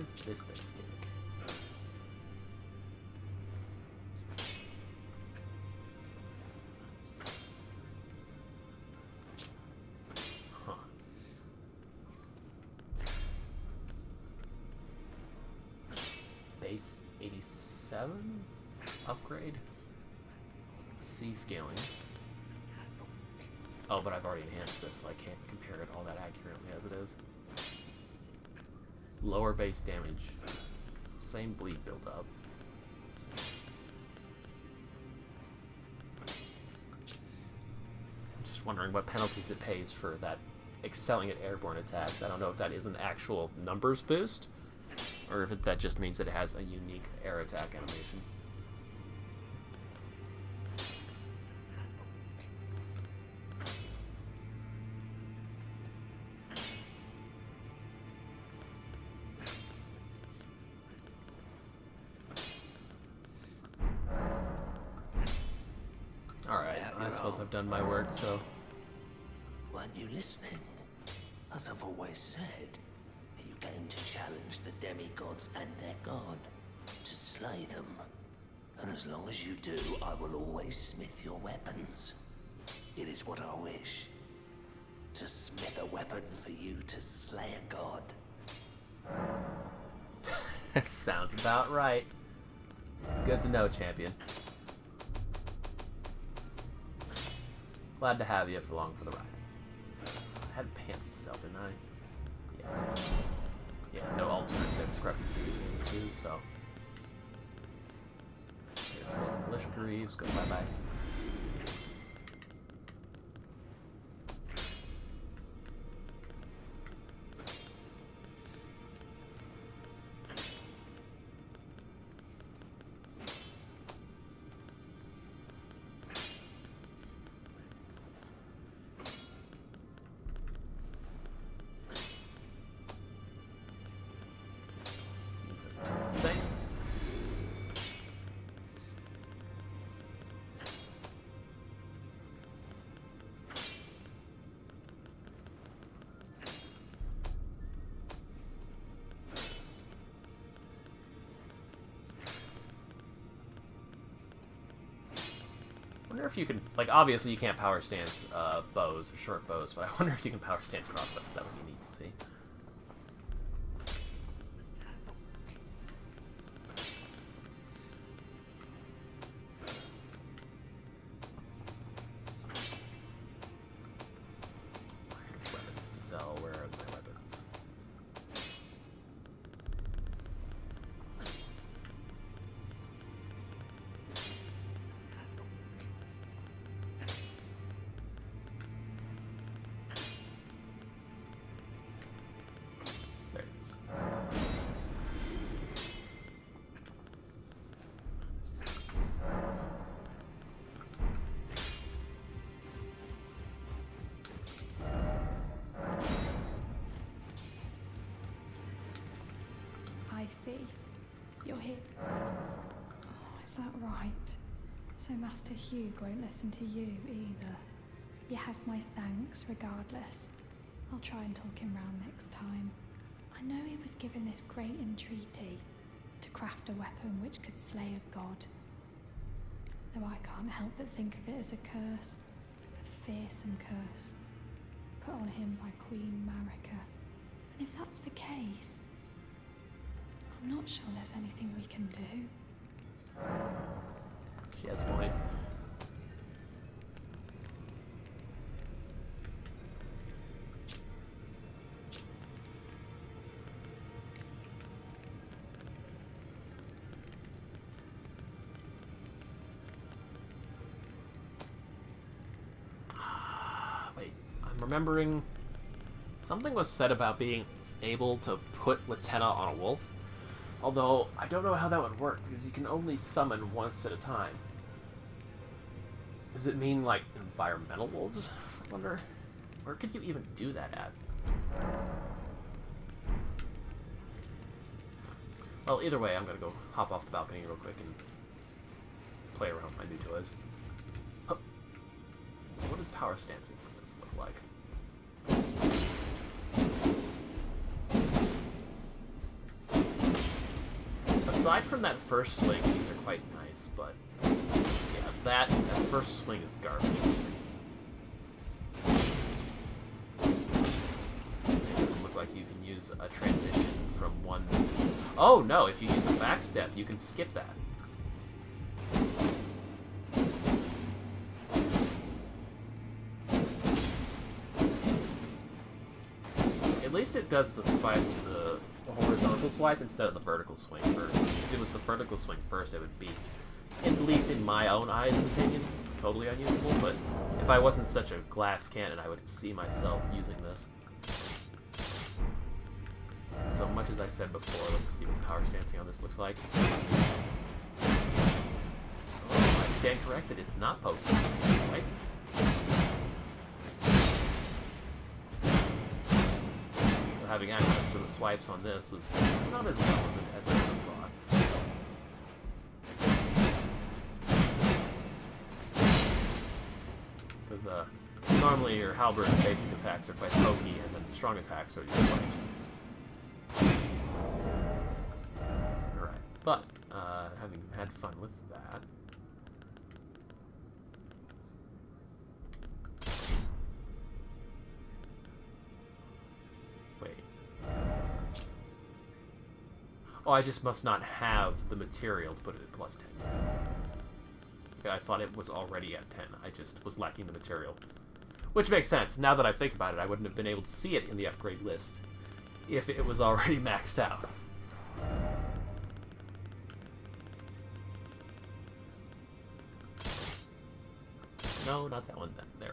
is this thing stink? Huh. Base 87? Upgrade? C scaling. Oh, but I've already enhanced this, so I can't compare it all that accurately as it is. Lower base damage. Same bleed buildup. I'm just wondering what penalties it pays for that excelling at airborne attacks. I don't know if that is an actual numbers boost, or if that just means that it has a unique air attack animation. Alright, I suppose I've done my work, so... Weren't you listening? As I've always said, you came to challenge the demigods and their god, to slay them. And as long as you do, I will always smith your weapons. It is what I wish. To smith a weapon for you to slay a god. Sounds about right. Good to know, champion. Glad to have you along for the ride. I had pants to sell, didn't I? Yeah. Yeah, no alternate discrepancy between the two, so... Here's a little militia Greaves, go bye-bye. Same. I wonder if you can, like, obviously you can't power stance bows, short bows, but I wonder if you can power stance crossbows. That would be neat to see. Weapons to sell. Where are my weapons? There it is. I see. You're here. Oh, is that right? So Master Hugh won't listen to you either. You have my thanks regardless. I'll try and talk him round next time. I know he was given this great entreaty to craft a weapon which could slay a god. Though I can't help but think of it as a curse. A fearsome curse. Put on him by Queen Marika. And if that's the case, I'm not sure there's anything we can do. She has a point. Wait, I'm remembering something was said about being able to put Latenna on a wolf. Although, I don't know how that would work, because you can only summon once at a time. Does it mean, like, environmental wolves? I wonder, where could you even do that at? Well, either way, I'm gonna go hop off the balcony real quick and play around with my new toys. Oh. So what does power stancing for this look like? aside from that first swing, these are quite nice, but yeah, that first swing is garbage. It doesn't look like you can use a transition from one... Oh, no, if you use a back step, you can skip that. At least it does the swipe, the horizontal swipe instead of the vertical swing first. If it was the vertical swing first, it would be, at least in my own eyes and opinion, totally unusable, but if I wasn't such a glass cannon, I would see myself using this. So much as I said before, let's see what power stancing on this looks like. Oh, I stand corrected, it's not poking. Right? So having access to the swipes on this is not as relevant as I would have thought. Because normally your halberd and basic attacks are quite pokey, and then the strong attacks are your swipes. Alright, but, having had fun with that... Wait. Oh, I just must not have the material to put it at +10. Okay, I thought it was already at 10. I just was lacking the material. Which makes sense. Now that I think about it, I wouldn't have been able to see it in the upgrade list if it was already maxed out. No, not that one. There.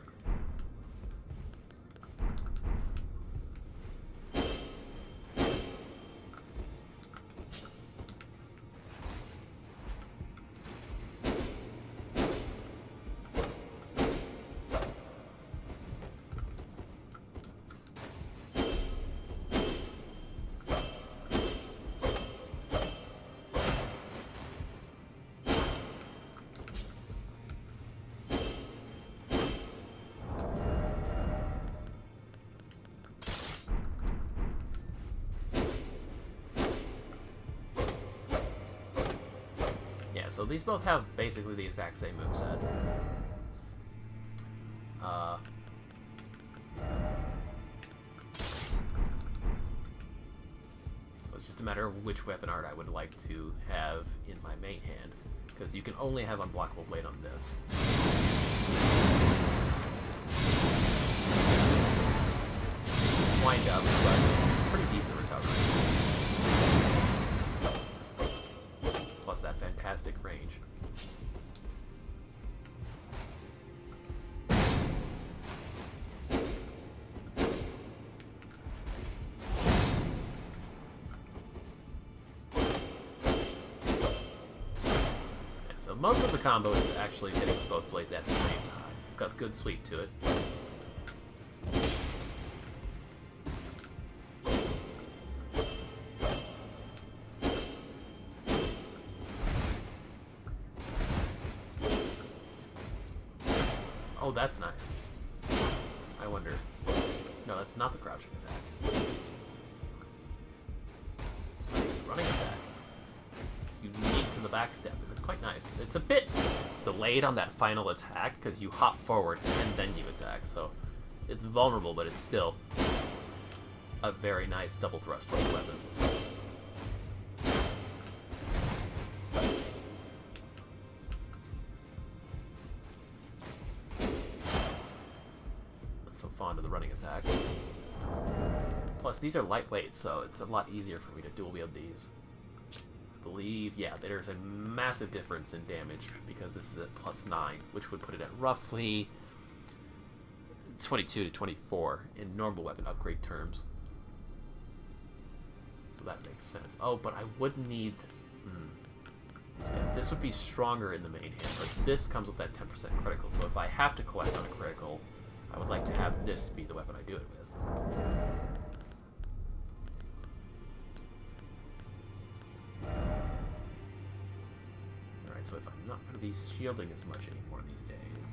So these both have basically the exact same moveset. So it's just a matter of which weapon art I would like to have in my main hand, because you can only have Unblockable Blade on this. Wind up, but pretty decent recovery. Plus that fantastic range. And so most of the combo is actually hitting both blades at the same time. It's got good sweep to it. Oh, that's nice. I wonder... No, that's not the crouching attack. It's funny, the running attack. It's unique to the backstep, and it's quite nice. It's a bit delayed on that final attack, because you hop forward and then you attack, so it's vulnerable, but it's still a very nice double thrust weapon. Fond of the running attack. Plus, these are lightweight, so it's a lot easier for me to dual wield these. I believe, yeah, there's a massive difference in damage because this is at +9, which would put it at roughly 22 to 24 in normal weapon upgrade terms. So that makes sense. Oh, but I would need... So yeah, this would be stronger in the main hand, but this comes with that 10% critical, so if I have to collect on a critical, I would like to have this be the weapon I do it with. Alright, so if I'm not going to be shielding as much anymore these days,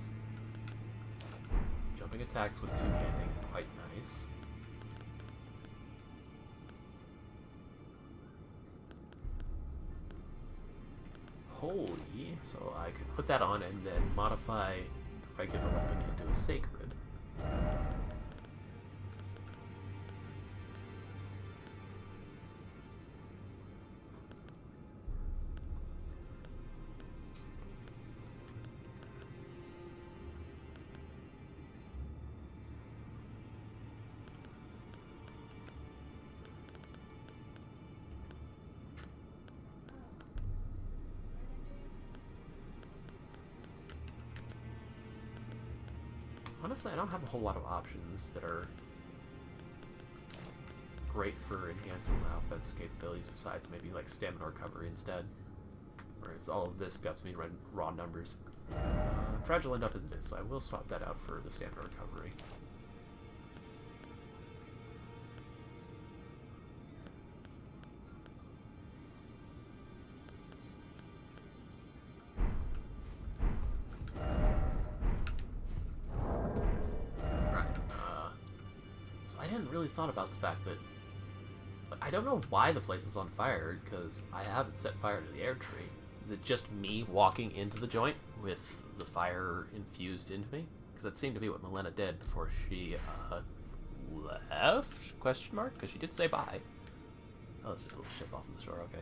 jumping attacks with two-handing, quite nice. holy, so I could put that on and then modify the regular weapon into a sacred. Honestly, I don't have a whole lot of options that are great for enhancing my offensive capabilities besides maybe like stamina recovery instead. Whereas all of this lets me run raw numbers. Fragile enough as it is, so I will swap that out for the stamina recovery. Really thought about the fact that I don't know why the place is on fire, because I haven't set fire to the air tree. Is it just me walking into the joint with the fire infused into me? Because that seemed to be what Milena did before she left? Question mark? Because she did say bye. Oh, it's just a little ship off the shore. Okay.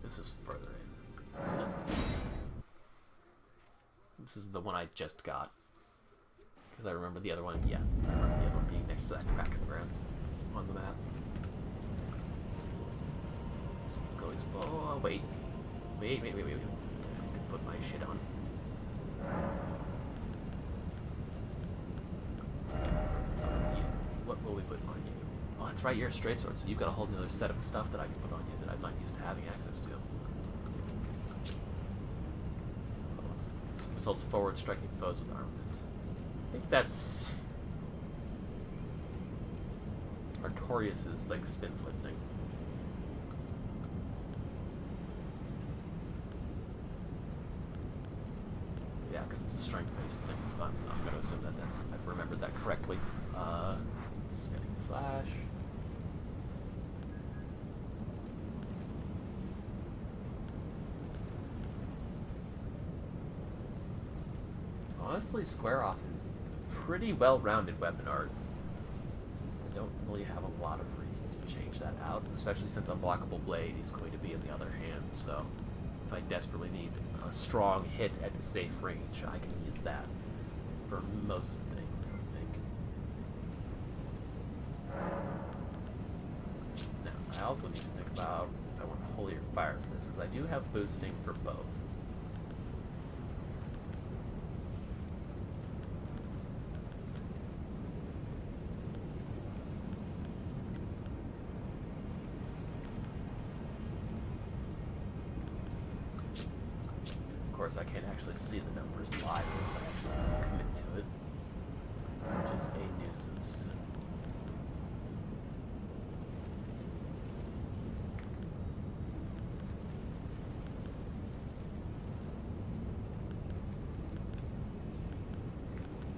This is further in, isn't it? This is the one I just got. Because I remember the other one, yeah. I remember the other one being next to that crack in the ground on the map. So go explore. Oh, wait. Wait. I can put my shit on. Yeah. What will we put on you? Oh, that's right, you're a straight sword, so you've got a whole other set of stuff that I can put on you that I'm not used to having access to. Results forward striking foes with armament. I think that's Artorias' like spin flip thing. Yeah, because it's a strength-based thing, so I'm going to assume that I've remembered that correctly. Spinning slash. Honestly, Square Off is pretty well-rounded weapon art. I don't really have a lot of reason to change that out, especially since Unblockable Blade is going to be in the other hand, so if I desperately need a strong hit at a safe range, I can use that for most things, I would think. Now, I also need to think about if I want Holy or Fire for this, because I do have boosting for both. Of course, I can't actually see the numbers live unless I actually commit to it, which is a nuisance.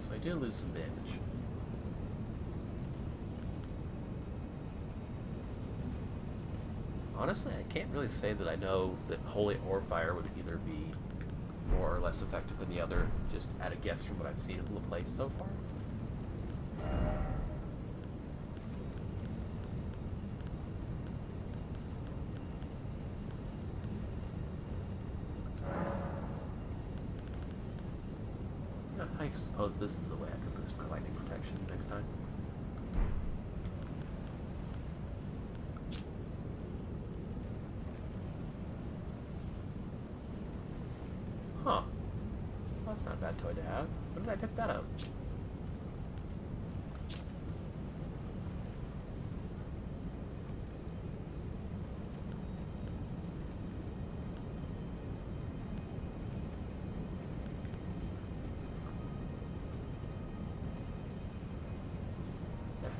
So I do lose some damage. Honestly, I can't really say that I know that Holy or Fire would either be more or less effective than the other, just at a guess from what I've seen of the place so far. I suppose this is a way I could boost my lightning protection next time. Huh. Well, that's not a bad toy to have. When did I pick that up?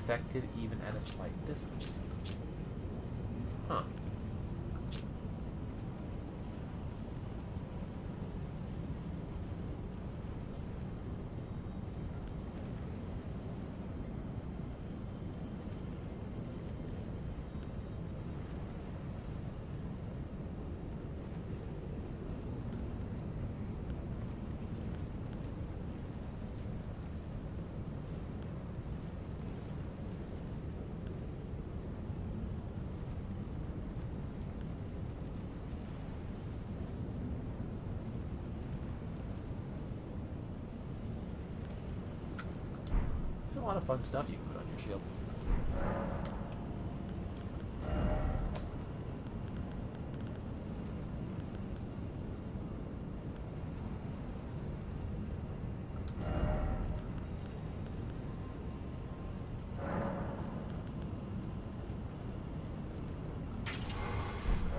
Effective even at a slight distance. Huh. a lot of fun stuff you can put on your shield.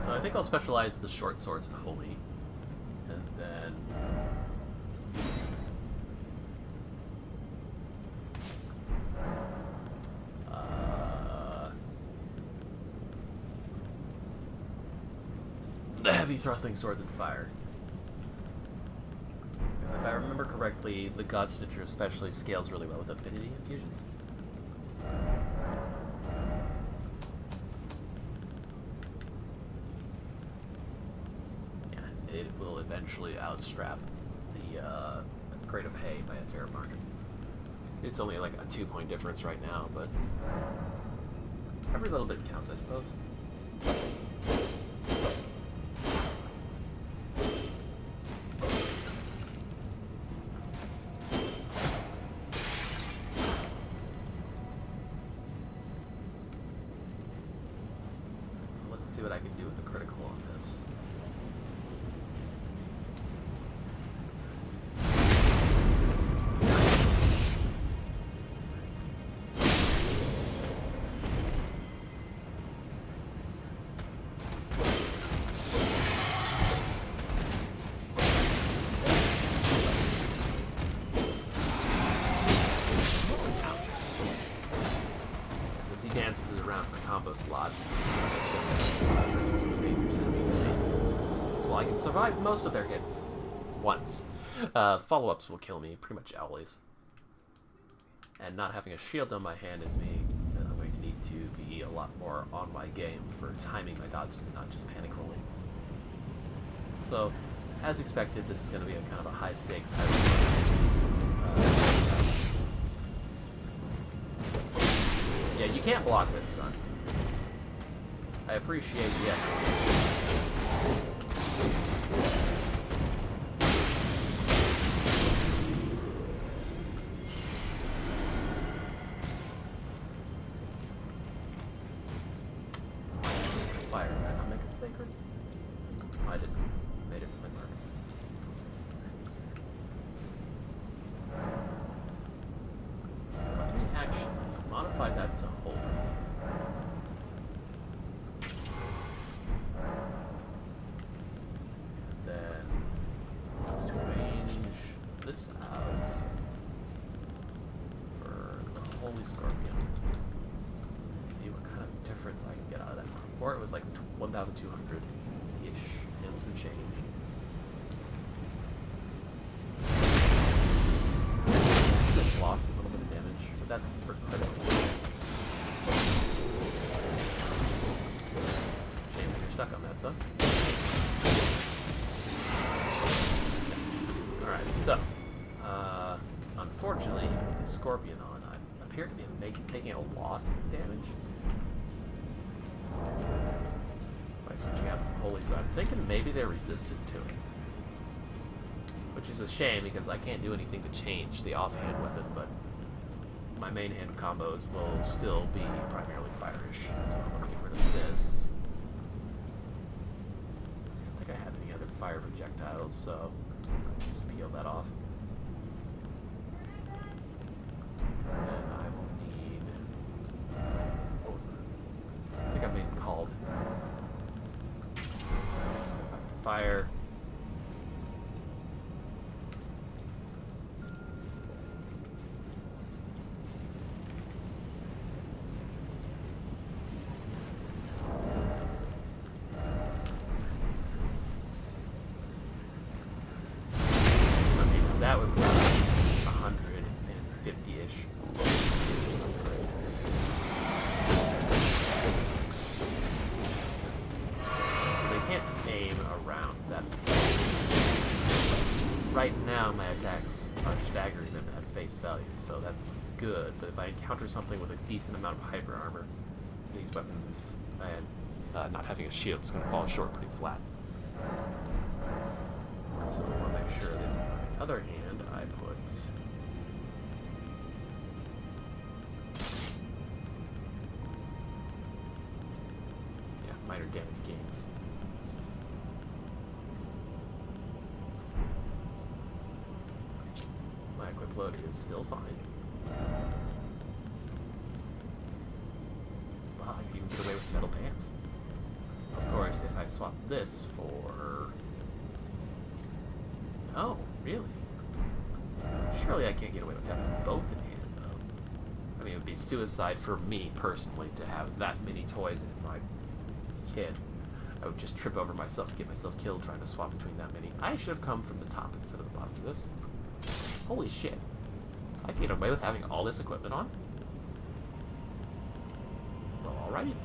So I think I'll specialize the short swords in holy, and then the heavy thrusting swords and fire. Because if I remember correctly, the God Stitcher especially scales really well with affinity infusions. It will eventually outstrap the Great of Hay by a fair margin. It's only like a 2-point difference right now, but every little bit counts, I suppose. Let's see what I can do with a critical on this. Dances around for combos a lot. So while I can survive most of their hits once, follow-ups will kill me pretty much always. And not having a shield on my hand is meaning that I'm going to need to be a lot more on my game for timing my dodges and not just panic rolling. So, as expected, this is going to be a kind of a high-stakes, yeah, you can't block this, son. I appreciate the effort. Fire, did I not make it sacred? I didn't. Made it flint mark. So let me actually modify that to holy. Then change this out for the holy scorpion. Let's see what kind of difference I can get out of that. Before it was like 1,200-ish and some change. Lost a little bit of damage, but that's for critical. Shame that you're stuck on that, son. Alright, so, unfortunately, with the Scorpion on, I appear to be taking a loss in damage by switching out from Holy, so I'm thinking maybe they're resistant to it. Which is a shame, because I can't do anything to change the offhand weapon, but my main hand combos will still be primarily fire-ish. So I'm going to get rid of this. I don't think I have any other fire projectiles, so just peel that off. And then I will need... what was that? I think I made it called. Fire. That was about 150-ish. So they can't aim around that. Right now, my attacks are staggering them at face value, so that's good. But if I encounter something with a decent amount of hyper armor, these weapons, and not having a shield, is going to fall short pretty flat. So I want to make sure that on the other hand, I put durability is still fine. Wow, I can even get away with metal pants. Of course, if I swap this for... Oh, really? Surely I can't get away with having both in hand, though. I mean, it would be suicide for me, personally, to have that many toys in my kit. I would just trip over myself and get myself killed trying to swap between that many. I should have come from the top instead of the bottom of this. Holy shit. I can get away with having all this equipment on? Well, alrighty.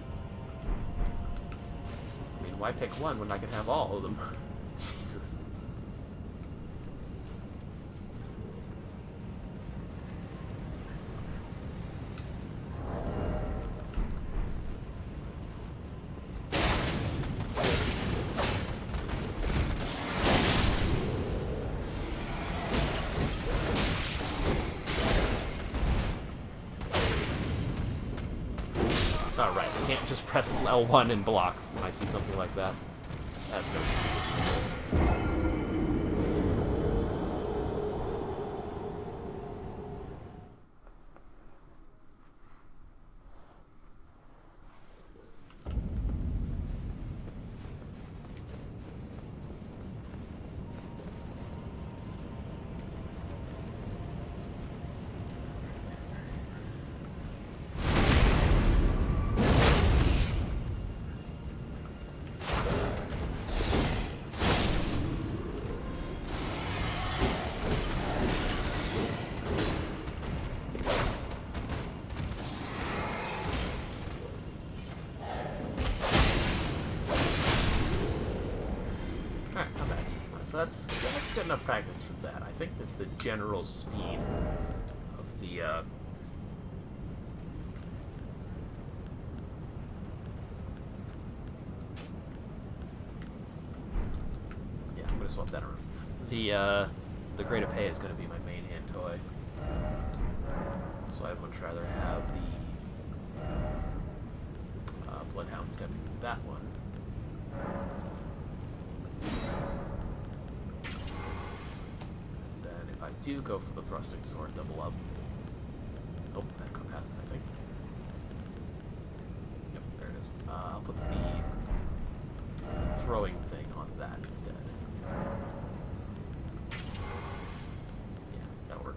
I mean, why pick one when I can have all of them? Jesus. Alright, I can't just press L1 and block when I see something like that. That's gonna be... So that's good enough practice for that. I think that the general speed of the yeah, I'm gonna swap that around. The Great Epee is gonna be my main hand toy, so I'd much rather have the Bloodhound stepping that one. If I do go for the thrusting sword, double up. Oh, that got past it, I think. Yep, there it is. I'll put the throwing thing on that instead. Yeah, that'll work.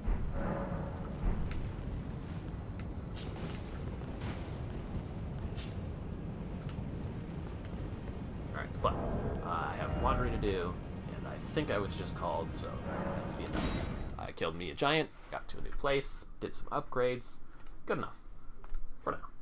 Alright, but I have laundry to do. I think I was just called, so that's gonna have to be enough. I killed me a giant, got to a new place, did some upgrades. Good enough. For now.